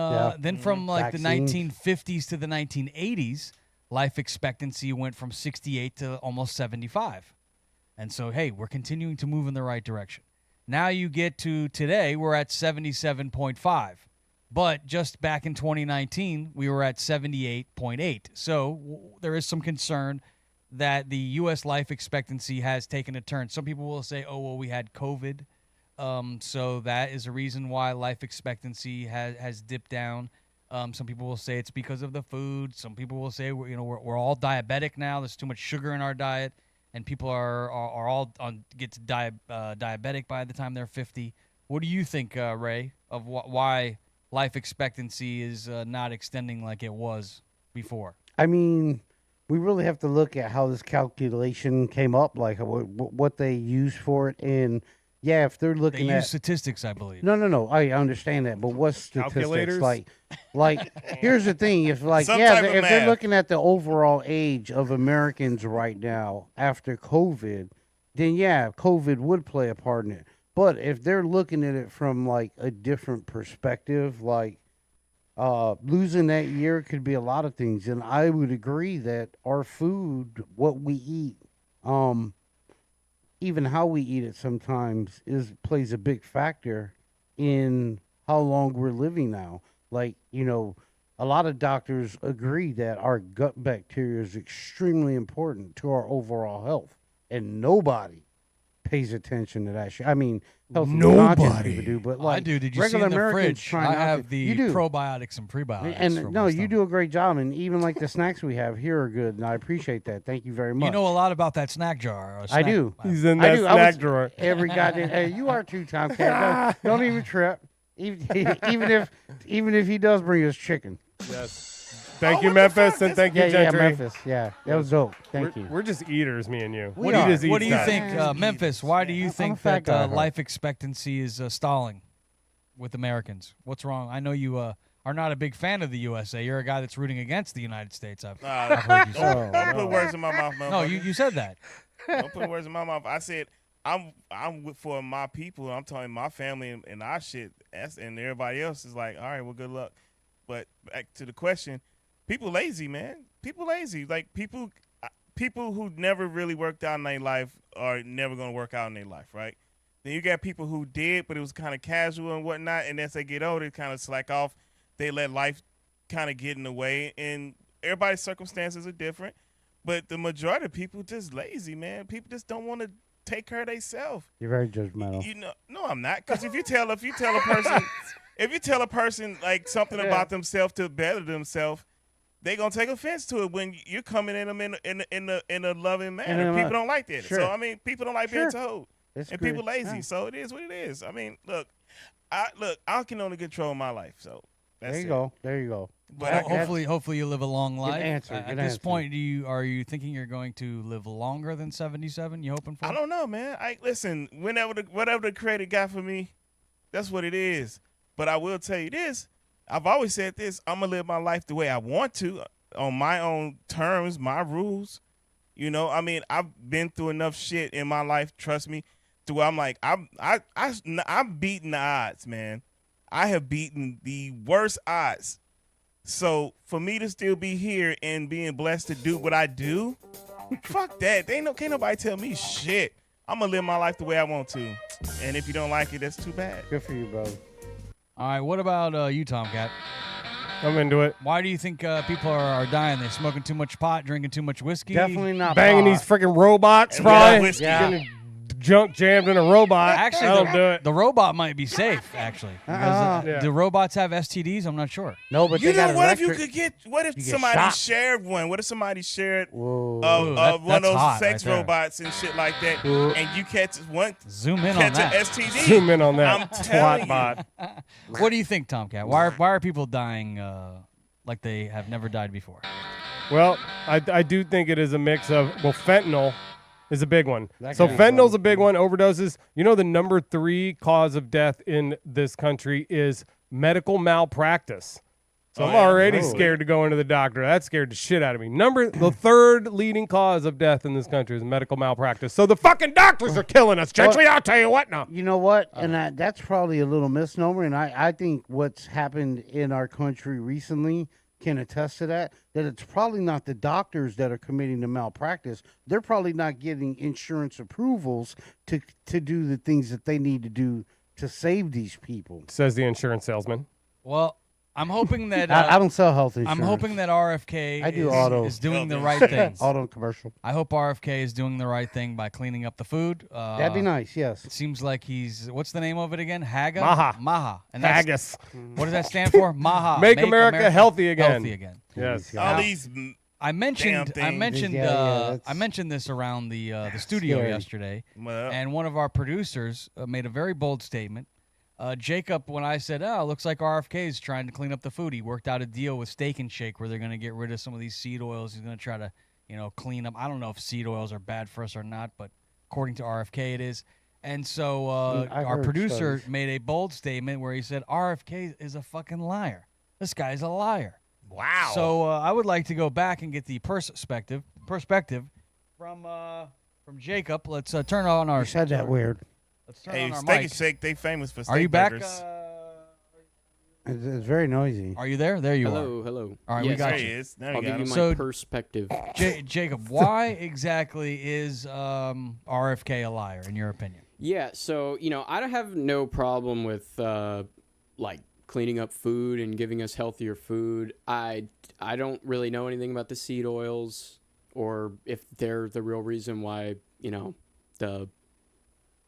from like vaccines. The 1950s to the 1980s, life expectancy went from 68 to almost 75. And so, hey, we're continuing to move in the right direction. Now you get to today, we're at 77.5. But just back in 2019, we were at 78.8. So there is some concern that the U.S. life expectancy has taken a turn. Some people will say, oh, well, we had COVID. So that is a reason why life expectancy has dipped down. Some people will say it's because of the food. Some people will say we're all diabetic now. There's too much sugar in our diet, and people are all diabetic by the time they're 50. What do you think, Ray, of why life expectancy is not extending like it was before? I mean, we really have to look at how this calculation came up, like what they use for it, and. Yeah, if they're looking they at use statistics, I believe. No, I understand that, but what statistics? Calculators? Like here's the thing: if they're looking at the overall age of Americans right now after COVID, then yeah, COVID would play a part in it. But if they're looking at it from like a different perspective, like losing that year could be a lot of things, and I would agree that our food, what we eat, even how we eat it sometimes plays a big factor in how long we're living now. Like, a lot of doctors agree that our gut bacteria is extremely important to our overall health. And nobody pays attention to that shit. I mean, healthy conscious people do, but like I do. Did you see regular in the Americans fridge? try I not have to. the You do. probiotics and prebiotics. And for no, my you stomach. do a great job, and even like the snacks we have here are good, and I appreciate that. Thank you very much. You know a lot of that snack jar. Or I snack- do. He's in I that do. snack drawer. Every goddamn. Hey, you are too, Tomcat. Don't even trip. Even if he does bring us chicken. Yes. Thank you, Memphis, and thank you, Yeah, Gentry. Memphis. Yeah, that was dope. Thank we're, you. We're just eaters, me and you. We What are. do you, What do you think, Memphis? Why do you I'm a think fat that guy, huh? life expectancy is stalling with Americans? What's wrong? I know you are not a big fan of the USA. You're a guy that's rooting against the United States. I've heard you say. Don't put words in my mouth, No, motherfucker. you said that. Don't put words in my mouth. I said I'm for my people. I'm telling my family and our shit. And everybody else is like, all right, well, good luck. But back to the question, people lazy, man. People lazy. Like people who never really worked out in their life are never gonna work out in their life, right? Then you got people who did, but it was kind of casual and whatnot. And as they get older, kind of slack off. They let life kind of get in the way, and everybody's circumstances are different. But the majority of people just lazy, man. People just don't want to take care of themselves. You're very judgmental. You know, no, I'm not. Because if you tell a person like something about themselves to better themselves, they gonna take offense to it when you're coming in them in a loving manner. People don't like that. Sure. So I mean, people don't like being told, It's and great. people lazy. Yeah. So it is what it is. I mean, I can only control my life. So that's There you go. But hopefully you live a long life. answer, At good this answer. point, are you thinking you're going to live longer than 77? You hoping for? I don't know, man. Listen, whatever the Creator got for me, that's what it is. But I will tell you this: I've always said this. I'm gonna live my life the way I want to, on my own terms, my rules. You know, I mean, I've been through enough shit in my life. Trust me, to where I'm like, I'm beating the odds, man. I have beaten the worst odds. So for me to still be here and being blessed to do what I do, fuck that. Can't nobody tell me shit. I'm gonna live my life the way I want to. And if you don't like it, that's too bad. Good for you, brother. All right. What about you, Tomcat? I'm into it. Why do you think people are dying? They're smoking too much pot, drinking too much whiskey. Definitely not Banging pot. these freaking robots, And probably. whiskey. Getting junk jammed in a robot. Actually, I don't do it. the robot might be safe. Actually, because, Yeah. do robots have STDs? I'm not sure. No, but You they got know, what if electric. what if You get somebody shot. shared one? What if somebody shared Ooh, one of that's those hot sex right there. robots and shit like that, Ooh. and you catch one, Zoom in on catch that. an STD? Zoom in on that I'm telling twat bot. What do you think, Tomcat? Why are people dying like they have never died before? Well, I do think it is a mix of, fentanyl is a big one. That So can be fentanyl's fun. a big one. Overdoses. You know, the number 3 cause of death in this country is medical malpractice. So I'm already scared to go into the doctor. That scared the shit out of me. The third leading cause of death in this country is medical malpractice. So the fucking doctors are killing us. Gentry, I'll tell you what now. You know what? And that's probably a little misnomer. And I think what's happened in our country recently can attest to that it's probably not the doctors that are committing the malpractice. They're probably not getting insurance approvals to do the things that they need to do to save these people. Says the insurance salesman. Well, I'm hoping that I don't sell health insurance. I'm hoping that RFK I do auto. is doing the right things. Auto commercial. I hope RFK is doing the right thing by cleaning up the food. That'd be nice, yes. It seems like he's, what's the name of it again? Haga? Maha. Maha. And that's- Haggis. What does that stand for? Maha. Make America healthy again. Healthy again. Yes. All these I mentioned things. I mentioned this around the studio Scary. yesterday, Well. and one of our producers made a very bold statement. Jacob, when I said, looks like RFK is trying to clean up the food, he worked out a deal with Steak and Shake where they're going to get rid of some of these seed oils. He's going to try to, clean up. I don't know if seed oils are bad for us or not, but according to RFK, it is. And so I our heard producer studies. made a bold statement where he said, RFK is a fucking liar. This guy's a liar. Wow. So I would like to go back and get the perspective from Jacob. Let's turn on our. You said that weird. Let's turn Hey, on our Steak mic. and Shake, they famous for steak Are you back? burgers. It's very noisy. Are you there? There you are. Hello. All right, we Yes, got There you. he is. Now I'll you give got you him. my So- perspective. Jacob, why exactly is RFK a liar, in your opinion? Yeah, so I don't have no problem with like cleaning up food and giving us healthier food. I don't really know anything about the seed oils or if they're the real reason why the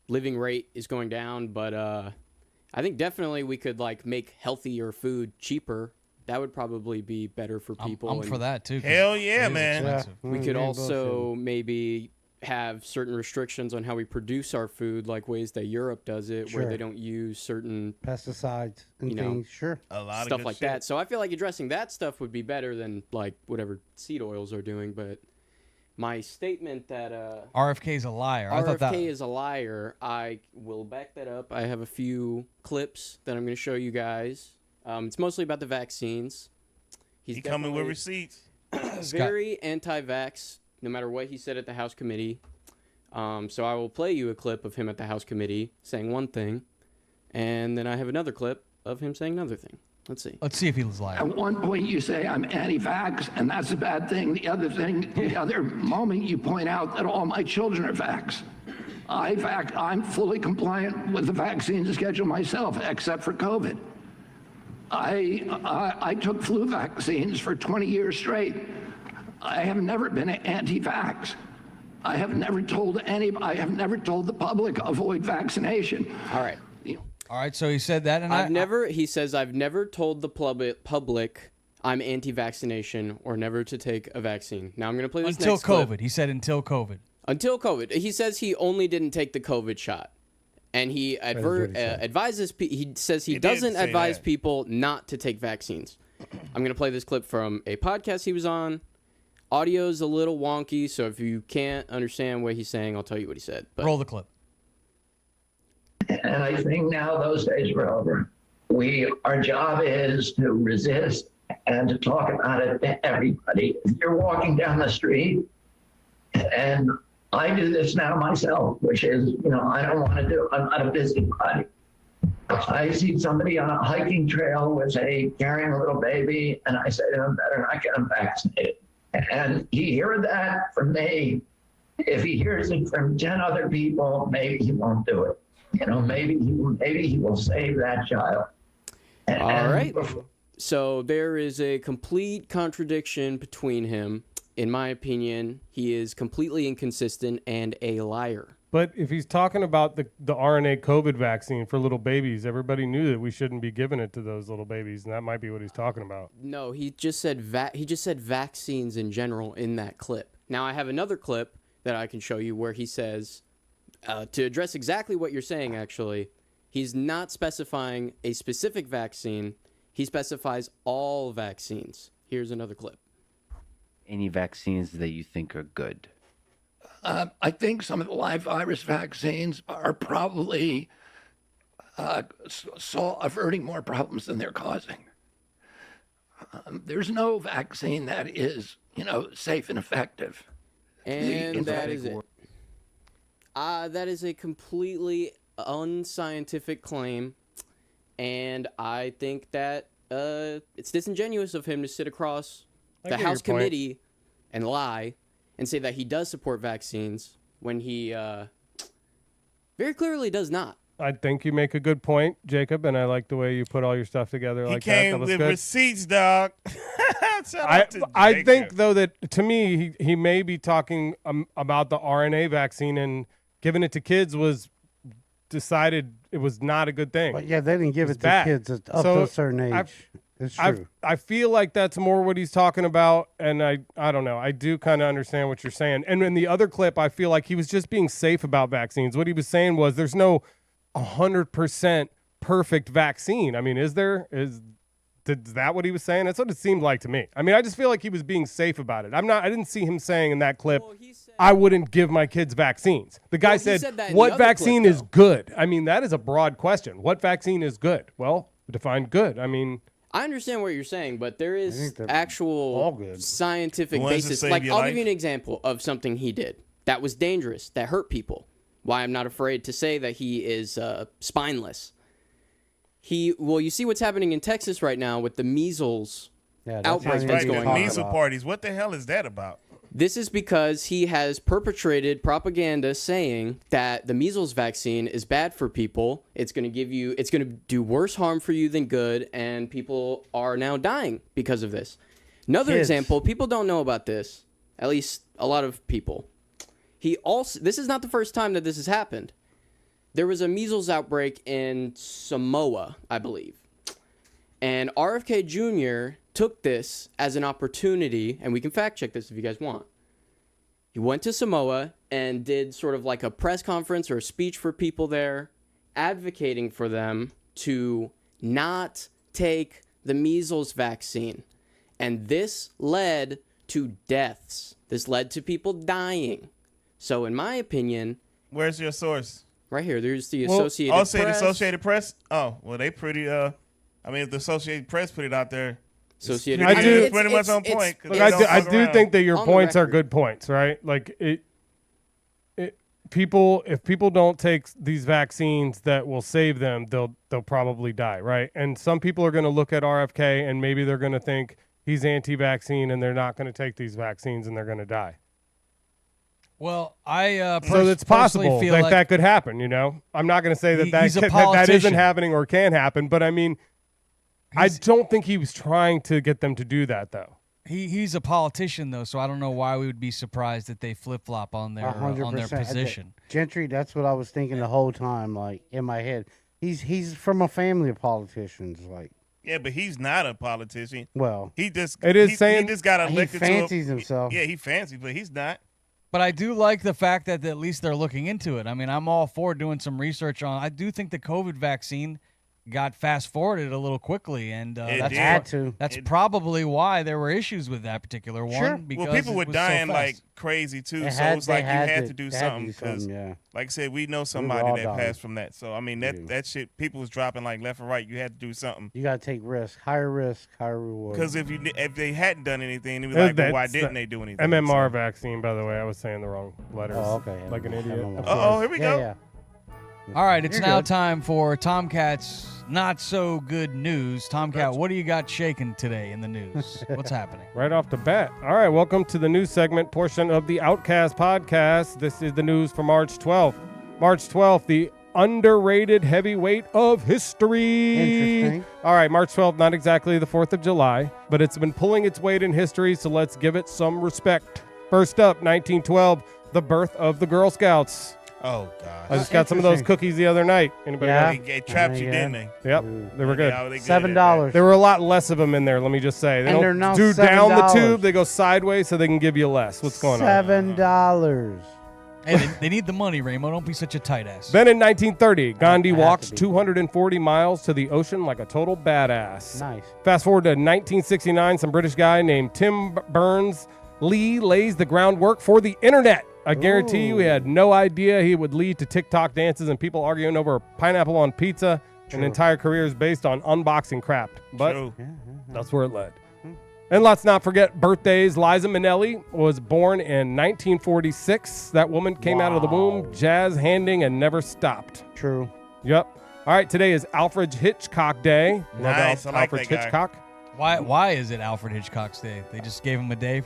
living rate is going down, but I think definitely we could like make healthier food cheaper. That would probably be better for people. I'm for that too. Hell yeah, man. We could also maybe have certain restrictions on how we produce our food, like ways that Europe does it, where Sure. they don't use certain Pesticides and you know, things. Sure. A lot of stuff good like shit. that. So I feel like addressing that stuff would be better than like whatever seed oils are doing. But my statement that RFK is a liar. I thought RFK that. is a liar, I will back that up. I have a few clips that I'm going to show you guys. It's mostly about the vaccines. He coming with receipts. Very anti-vax, no matter what he said at the House committee. So I will play you a clip of him at the House committee saying one thing, and then I have another clip of him saying another thing. Let's see. Let's see if he was lying. At one point you say I'm anti-vax, and that's a bad thing. The other moment you point out that all my children are vax. I'm fully compliant with the vaccine schedule myself, except for COVID. I took flu vaccines for 20 years straight. I have never been anti-vax. I have never told the public avoid vaccination. All right. All right, so he said that, and he says I've never told the public I'm anti-vaccination or never to take a vaccine. Now I'm going to play this until next COVID. clip. He said until COVID. Until COVID. He says he only didn't take the COVID shot. And he advises, he says he doesn't advise people not to take vaccines. I'm going to play this clip from a podcast he was on. Audio's a little wonky, so if you can't understand what he's saying, I'll tell you what he said. But roll the clip. And I think now those days are over. Our job is to resist and to talk about it to everybody. If you're walking down the street, and I do this now myself, which is, I don't want to do, I'm not a busybody. I see somebody on a hiking trail carrying a little baby, and I say to him, better not get him vaccinated. And he heard that from me. If he hears it from 10 other people, maybe he won't do it. Maybe he will save that child. All right. So there is a complete contradiction between him. In my opinion, he is completely inconsistent and a liar. But if he's talking about the RNA COVID vaccine for little babies, everybody knew that we shouldn't be giving it to those little babies, and that might be what he's talking about. No, he just said vaccines in general in that clip. Now I have another clip that I can show you where he says, to address exactly what you're saying, actually, he's not specifying a specific vaccine. He specifies all vaccines. Here's another clip. Any vaccines that you think are good? I think some of the live virus vaccines are probably averting more problems than they're causing. There's no vaccine that is, safe and effective. And that is it. That is a completely unscientific claim, and I think that it's disingenuous of him to sit across the House committee and lie and say that he does support vaccines when he very clearly does not. I think you make a good point, Jacob, and I like the way you put all your stuff together like that. He came That was with good. receipts, dog. I think, though, that to me, he may be talking about the RNA vaccine, and giving it to kids was decided it was not a good thing. But yeah, they didn't give it to bad. kids up to a certain age. It's true. I feel like that's more what he's talking about, and I don't know. I do kind of understand what you're saying. And in the other clip, I feel like he was just being safe about vaccines. What he was saying was there's no 100% perfect vaccine. I mean, is there? Is that what he was saying? That's what it seemed like to me. I mean, I just feel like he was being safe about it. I didn't see him saying in that clip, I wouldn't give my kids vaccines. The guy said what vaccine is good? I mean, that is a broad question. What vaccine is good? Well, define good. I mean, I understand what you're saying, but there is actual scientific basis. Like, I'll give you an example of something he did that was dangerous, that hurt people. Why I'm not afraid to say that he is spineless. You see what's happening in Texas right now with the measles outbreak that's going on. Measles parties. What the hell is that about? This is because he has perpetrated propaganda saying that the measles vaccine is bad for people. It's going to do worse harm for you than good, and people are now dying because of this. Another example, people don't know about this, at least a lot of people. This is not the first time that this has happened. there was a measles outbreak in Samoa, I believe. And RFK Jr. took this as an opportunity, and we can fact check this if you guys want. He went to Samoa and did sort of like a press conference or a speech for people there, advocating for them to not take the measles vaccine. And this led to deaths. This led to people dying. So in my opinion... Where's your source? Right here. There's the Associated Press. The Associated Press? Oh, well, they pretty... I mean, if the Associated Press put it out there... Associated Press. It's pretty much on point. Look, I do think that your points are good points, right? Like, if people don't take these vaccines that will save them, they'll probably die, right? And some people are going to look at RFK and maybe they're going to think he's anti-vaccine and they're not going to take these vaccines and they're going to die. Well, I so it's possible feel that that could happen. You know, I'm not going to say that isn't happening or can happen, but I mean, I don't think he was trying to get them to do that, though. He's a politician, though, so I don't know why we would be surprised that they flip-flop on their 100%. position. Gentry, that's what I was thinking the whole time, like, in my head. He's from a family of politicians, like. Yeah, but he's not a politician. Well, he just got elected. He fancies himself. Yeah, he fancies, but he's not. But I do like the fact that at least they're looking into it. I mean, I'm all for doing some research on. I do think the COVID vaccine got fast forwarded a little quickly, and that's probably why there were issues with that particular one. Sure. Because people were so dying fast. like crazy too, so it was like you had to do something because, yeah. like I said, we know somebody that passed from that. So I mean, that shit, people was dropping like left and right. You had to do something. You gotta take risk, higher reward. Because if they hadn't done anything, it was like, well, why didn't they do anything? MMR vaccine, by the way, I was saying the wrong letters. Oh, okay. Like an idiot. Here we go. Yeah. All right, it's You're now good. time for Tomcat's not so good news. Tomcat, what do you got shaking today in the news? What's happening? Right off the bat. All right, welcome to the news segment portion of the Outcast Podcast. This is the news for March 12th. March 12th, the underrated heavyweight of history. Interesting. All right, March 12th, not exactly the 4th of July, but it's been pulling its weight in history, so let's give it some respect. First up, 1912, the birth of the Girl Scouts. Oh, gosh. I just got some of those cookies the other night. Anybody Yeah. got They trapped you, didn't they? Yep, they were good. Yeah, they good $7. There were a lot less of them in there, let me just say. They And they're don't now do down the $7. tube, they go sideways so they can give you less. What's going on? $7. Hey, they need the money, Ramo. Don't be such a tight ass. Then in 1930, Gandhi It has walks to be. 240 miles to the ocean like a total badass. Nice. Fast forward to 1969, some British guy named Tim Berners-Lee lays the groundwork for the internet. I guarantee you he had no idea he would lead to TikTok dances and people arguing over pineapple on pizza. An entire career is based on unboxing crap. But True. that's where it led. And let's not forget birthdays. Liza Minnelli was born in 1946. That woman came out of the womb, jazz handing, and never stopped. True. Yep. All right, today is Alfred Hitchcock Day. Love Nice, I like Alfred that guy. Hitchcock. Why is it Alfred Hitchcock's Day? They just gave him a day?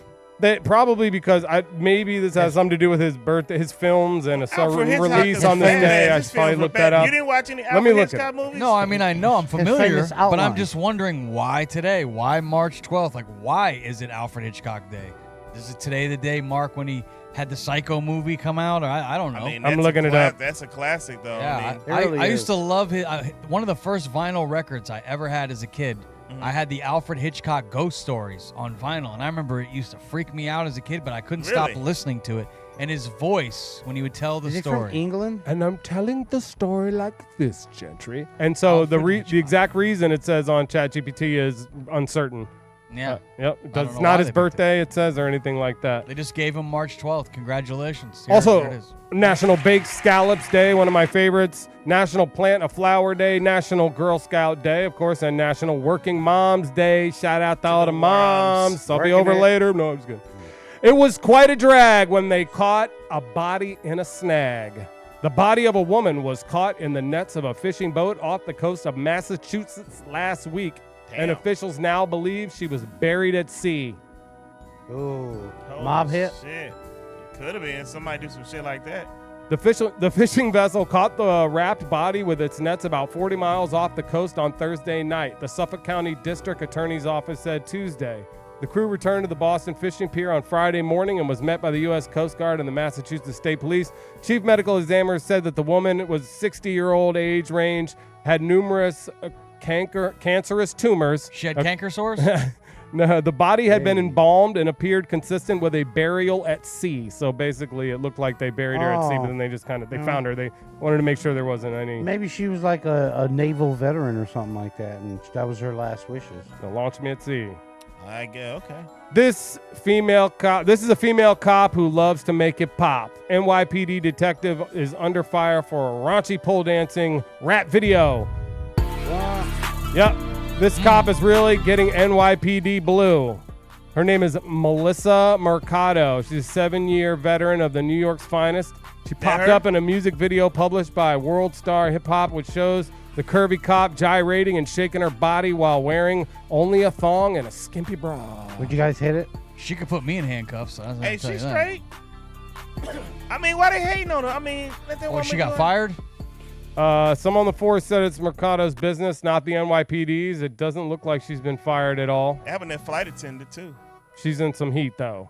Probably because maybe this has something to do with his birthday, his films, and a Alfred Hitchcock release is on this badass. day. I His should probably films were look that bad. up. You didn't watch any Let me Alfred look Hitchcock it. movies? No, I mean, I know I'm familiar, famous but I'm outline. just wondering why today? Why March 12th? Like, why is it Alfred Hitchcock Day? Is it today the day, Mark, when he had the Psycho movie come out? Or I don't know. I mean, I'm that's looking a it up. That's a classic, though. Yeah, I mean, It really I is. used to love his. One of the first vinyl records I ever had as a kid. I had the Alfred Hitchcock Ghost Stories on vinyl, and I remember it used to freak me out as a kid, but I couldn't stop Really? listening to it. And his voice when he would tell the Is he story. from England? And I'm telling the story like this, Gentry. And so the exact reason it says on ChatGPT is uncertain. Yeah. Yep. I don't It's know not why his they picked birthday, it says, or anything like that. They just gave him March 12th. Congratulations. Here it Also, is. National Baked Scallops Day, one of my favorites. National Plant a Flower Day. National Girl Scout Day, of course, and National Working Moms Day. Shout out to all the moms. I'll be Working over it. later. No, I'm just kidding. It was quite a drag when they caught a body in a snag. The body of a woman was caught in the nets of a fishing boat off the coast of Massachusetts last week, and officials now believe she was buried at sea. Ooh. holy Mob hit? Shit. Could have been. Somebody do some shit like that. The fishing vessel caught the wrapped body with its nets about 40 miles off the coast on Thursday night, the Suffolk County District Attorney's Office said Tuesday. The crew returned to the Boston Fishing Pier on Friday morning and was met by the U.S. Coast Guard and the Massachusetts State Police. Chief Medical Examiner said that the woman was 60-year-old age range, had numerous cancerous tumors. She had canker sores? No, the body had been embalmed and appeared consistent with a burial at sea. So basically, it looked like they buried her at sea, but then they just they found her. They wanted to make sure there wasn't any. Maybe she was like a naval veteran or something like that, and that was her last wishes. They'll launch me at sea. I guess, okay. This is a female cop who loves to make it pop. NYPD detective is under fire for a raunchy pole dancing rap video. Yep. This cop is really getting NYPD blue. Her name is Melissa Mercado. She's a 7-year veteran of the New York's finest. She popped up in a music video published by World Star Hip Hop, which shows the curvy cop gyrating and shaking her body while wearing only a thong and a skimpy bra. Would you guys hit it? She could put me in handcuffs. So Hey, she's straight. I mean, why they hating on her? I mean, let that woman she got do it. fired? Some on the force said it's Mercado's business, not the NYPD's. It doesn't look like she's been fired at all. It happened to that flight attendant, too. She's in some heat, though.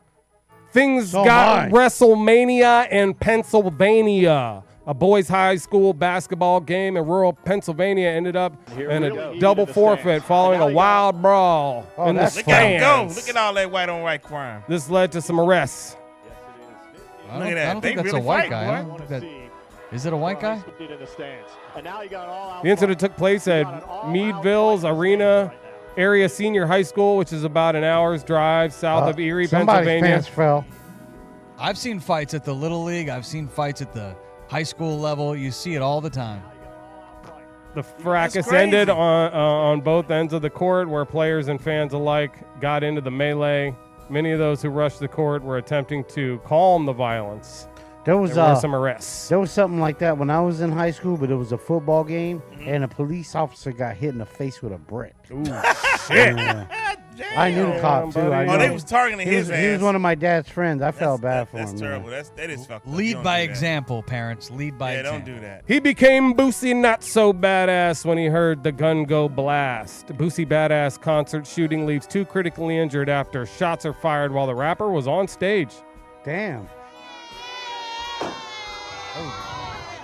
Things got WrestleMania in Pennsylvania. A boys' high school basketball game in rural Pennsylvania ended up in a double forfeit following a wild brawl in the Look at him go. stands. Look at all that white on white crime. This led to some arrests. I Look at don't, that. I don't They think that's really a white fight, guy. boy. I don't think that, is it a white guy? The incident took place at Meadville's Arena Area Senior High School, which is about an hour's drive south of Erie, Somebody's Pennsylvania. pants fell. I've seen fights at the Little League. I've seen fights at the high school level. You see it all the time. The fracas ended on both ends of the court, where players and fans alike got into the melee. Many of those who rushed the court were attempting to calm the violence. There were some arrests. There was something like that when I was in high school, but it was a football game, and a police officer got hit in the face with a brick. Ooh, shit. I knew the cop, too. I Oh, they knew. was targeting his He was ass. One of my dad's friends. I felt bad for him. That's man. terrible. That is fucked up. You Lead don't by do that. example, parents. Lead by Yeah, example. don't do that. He became Boosie Not So Badass when he heard the gun go blast. Boosie Badass concert shooting leaves 2 critically injured after shots are fired while the rapper was on stage. Damn.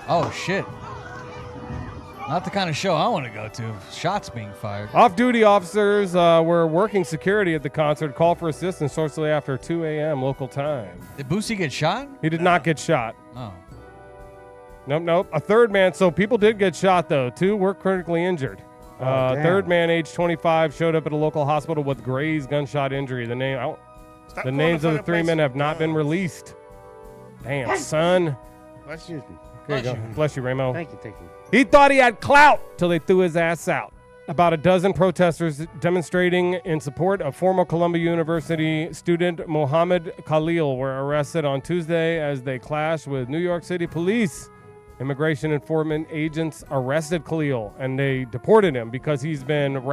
Oh, shit. Not the kind of show I want to go to. Shots being fired. Off-duty officers were working security at the concert, called for assistance shortly after 2 a.m. local time. Did Boosie get shot? He did not get shot. Oh. Nope. A third man. So people did get shot, though. 2 were critically injured. damn. Third man, age 25, showed up at a local hospital with Gray's gunshot injury. The names of the 3 men have not been released. Damn, son. Excuse me. There you go. Bless you, Ramo. Thank you. He thought he had clout till they threw his ass out. About a dozen protesters demonstrating in support of former Columbia University student Mohammed Khalil were arrested on Tuesday as they clashed with New York City police. Immigration enforcement agents arrested Khalil and they deported him because he's been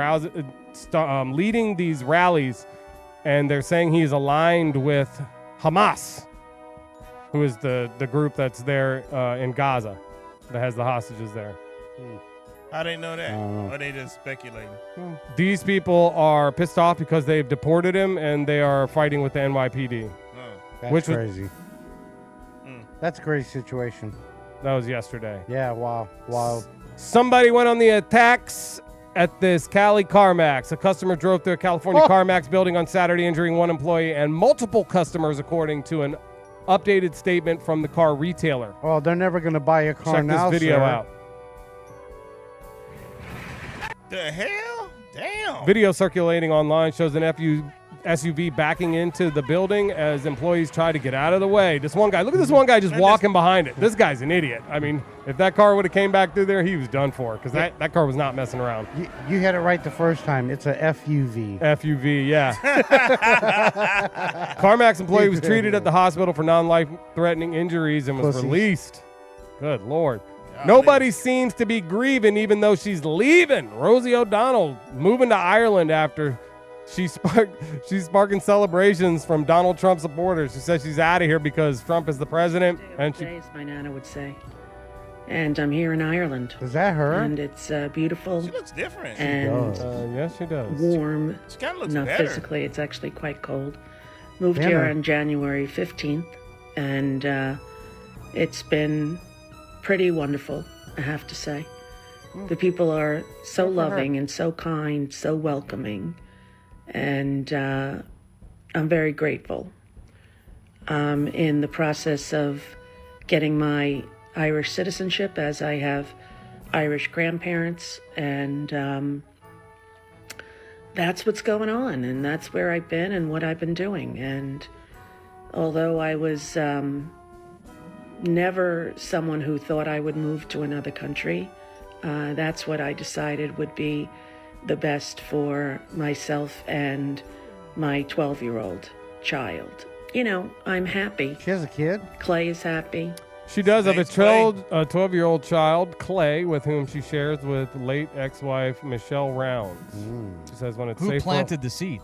leading these rallies, and they're saying he's aligned with Hamas, who is the group that's there in Gaza that has the hostages there. How they know that? Or they just speculating? These people are pissed off because they've deported him and they are fighting with the NYPD. That's crazy. That's a crazy situation. That was yesterday. Yeah, wow. Somebody went on the attacks at this Cali CarMax. A customer drove through a California CarMax building on Saturday, injuring 1 employee and multiple customers, according to an updated statement from the car retailer. Well, they're never going to buy a car Check now, this video sir. out. The hell? Damn. Video circulating online shows an SUV backing into the building as employees try to get out of the way. This one guy, look at this one guy just walking behind it. This guy's an idiot. I mean, if that car would have came back through there, he was done for because that car was not messing around. You had it right the first time. It's a FUV. FUV, yeah. CarMax employee was treated at the hospital for non-life-threatening injuries and was Pussies. released. Good Lord. Nobody seems to be grieving even though she's leaving. Rosie O'Donnell moving to Ireland after she's sparking celebrations from Donald Trump supporters. She says she's out of here because Trump is the president. And days, my nana would say. and I'm here in Ireland. Is that her? And it's beautiful. She looks different. And yes, she does. Warm. She kind of looks No, better. physically, it's actually quite cold. Moved Damn here it. on January 15th, and it's been pretty wonderful, I have to say. The people are so Good for her. loving and so kind, so welcoming, and I'm very grateful. I'm in the process of getting my Irish citizenship, as I have Irish grandparents, and that's what's going on, and that's where I've been and what I've been doing. And although I was never someone who thought I would move to another country, that's what I decided would be the best for myself and my 12-year-old child. You know, I'm happy. She has a kid? Clay is happy. She does have a Thanks, Clay. 12-year-old child, Clay, with whom she shares with late ex-wife Michelle Rounds. She says when it's Who safe. planted the seed?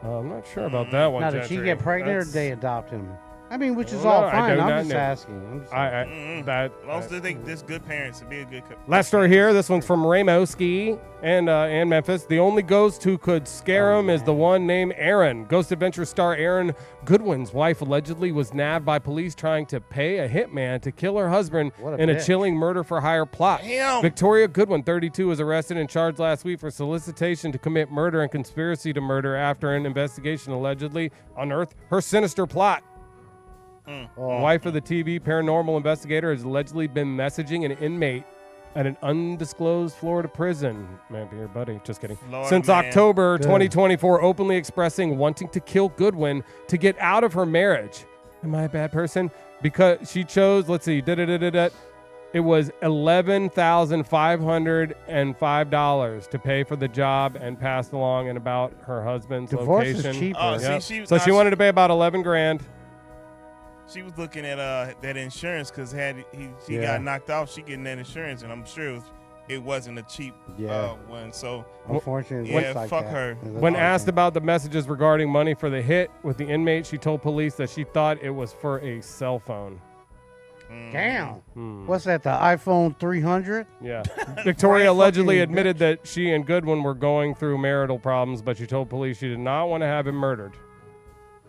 I'm not sure about that one. Now, did she Gentry. get pregnant or That's- did they adopt him? I mean, which is Well, all no, I fine. do I'm not just know. asking. That. As long as they think this good parents to be a good. Last story here. This one's from Ramoski and Memphis. The only ghost who could scare him is the one named Aaron. Ghost Adventure star Aaron Goodwin's wife allegedly was nabbed by police trying to pay a hitman to kill her husband What a in a bitch. chilling murder-for-hire plot. Damn. Victoria Goodwin, 32, was arrested and charged last week for solicitation to commit murder and conspiracy to murder after an investigation allegedly unearthed her sinister plot. Wife of the TV paranormal investigator has allegedly been messaging an inmate at an undisclosed Florida prison. Man, be your buddy. Just kidding. Florida Since man. October Good. 2024, openly expressing wanting to kill Goodwin to get out of her marriage. Am I a bad person? Because she chose, let's see, it was $11,505 to pay for the job and passed along and about her husband's Divorce is location. cheaper. Oh, see, Yep. she- So she wanted to pay about $11,000. She was looking at that insurance because she Yeah. got knocked off. She getting that insurance, and I'm sure it wasn't a cheap one. So Unfortunately, yeah, looks like fuck that. her. It looks When like asked that. about the messages regarding money for the hit with the inmate, she told police that she thought it was for a cell phone. Damn. What's that, the iPhone 300? Yeah. Victoria allegedly fucking admitted that she and Goodwin were going through marital problems, but she told police she did not want to have him murdered.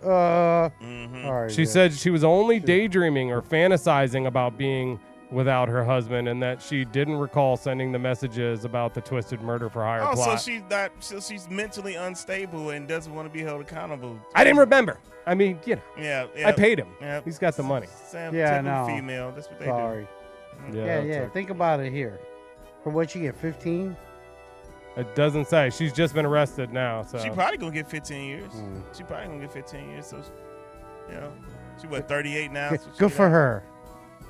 All right. She yeah. said she was only daydreaming or fantasizing about being without her husband and that she didn't recall sending the messages about the twisted murder for hire Oh, plot. so she's mentally unstable and doesn't want to be held accountable. I didn't remember. I mean, you know. Yeah, I paid him. Yeah. He's got the money. Yeah, typical no. female. That's what they Sorry. do. Yeah. Think about it here. For what you get, 15? It doesn't say. She's just been arrested now. So She probably gonna get 15 years. She probably gonna get 15 years. So, you know, she what 38 now. Good, so she good for got- her.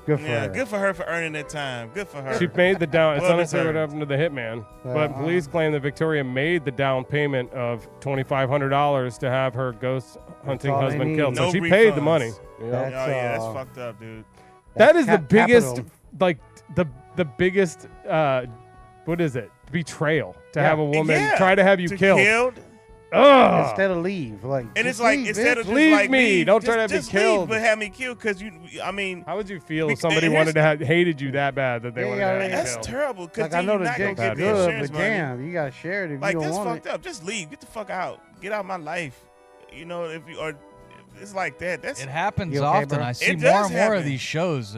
Good for Yeah, her. good for her for earning that time. Good for her. She paid the down. It's Well unclear what deserved. happened to the hitman, but Uh-huh. police claim that Victoria made the down payment of $2,500 to have her ghost hunting all they husband need. killed. No So she paid the refunds. money. Oh That's, yeah, that's uh, fucked up, dude. That is the biggest, capital. like the biggest, what is it? Betrayal to Yeah. have a woman Yeah, try to have you killed. Ugh. Instead of leave. Like, And just it's like leave, instead bitch. of just Leave like me. Don't try to have me just leave, killed. but have me killed because I mean, How would you feel if Bec- somebody and wanted to here's- have hated you that bad that they Yeah, wanted to have you that's killed? terrible. Because Like, I know you're the not gonna dick's get the good, insurance but money. damn, you got to share it if Like you don't that's want fucked it. up. Just leave. Get the fuck out. Get out of my life. You know, if you are, it's like that. That's It happens You okay, often. bro? I see It more does and more of happen. these shows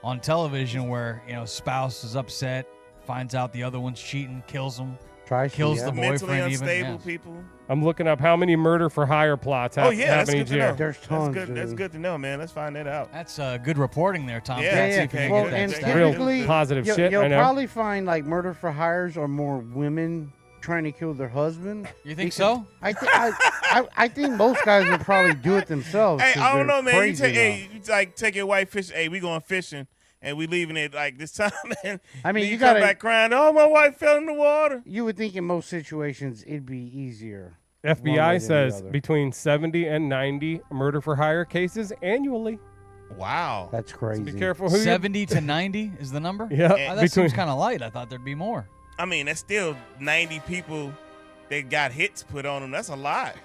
on television where spouse is upset, finds out the other one's cheating, kills him, Try some, kills yeah. the mentally boyfriend even. unstable Yes. people. I'm looking up how many murder for hire plots Oh yeah, that's happen good each to year. know. There's tons, That's dude. good to know, man. Let's find that out. That's good reporting there, Tom. Yeah, Let's see yeah, if we can well, get that and stat. Real typically, positive shit, You'll I know. probably find like murder for hires are more women trying to kill their husband. You think Because so? I think most guys would probably do it themselves. Hey, 'cause I don't they're know, man. You crazy take, enough. take your wife fishing. Hey, we going fishing, and we leaving it like this time. And I mean, then you come gotta- back crying. Oh, my wife fell in the water. You would think in most situations it'd be easier. one way FBI than the says other. between 70 and 90 murder for hire cases annually. Wow. That's crazy. Be careful who you 70 to 90 is the number? Yeah, Oh, that seems kind of light. I thought there'd be more. I mean, that's still 90 people that got hits put on them. That's a lot.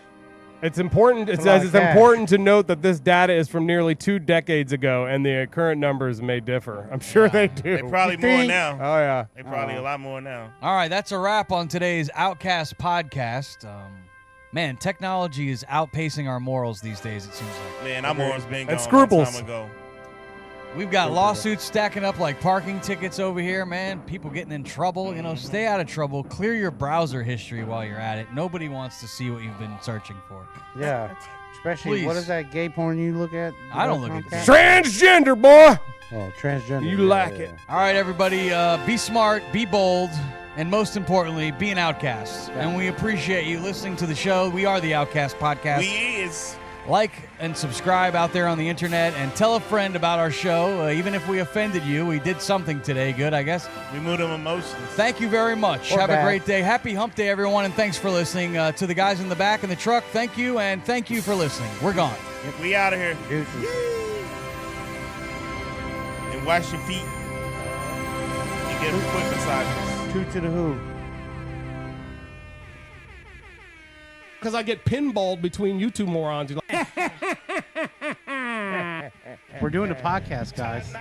It's important. It It's a lot says of it's cash. important to note that this data is from nearly 2 decades ago, and the current numbers may differ. I'm sure they do. They probably more now. Oh yeah. They probably a lot more now. All right, that's a wrap on today's Outcast podcast. Man, technology is outpacing our morals these days, it seems like. Man, our morals been gone And scruples. a long time ago. We've got lawsuits stacking up like parking tickets over here, man. People getting in trouble. Stay out of trouble. Clear your browser history while you're at it. Nobody wants to see what you've been searching for. Yeah. Especially, what Please. is that gay porn you look at? I don't look at Comcast? Transgender, boy. Oh, transgender. You like it. All right, everybody, be smart, be bold, and most importantly, be an outcast. And we appreciate you listening to the show. We are the Outcast Podcast. We is. Like and subscribe out there on the internet, and tell a friend about our show. Even if we offended you, we did something today good, I guess. We moved them emotions. Thank you very much. Or Have bad. a great day. Happy Hump Day, everyone, and thanks for listening. To the guys in the back in the truck, thank you, and thank you for listening. We're gone. We out of here. Deuces. And wash your feet. And get foot massages. Toot to the who. Because I get pinballed between you two morons. You're like, We're doing a podcast, guys.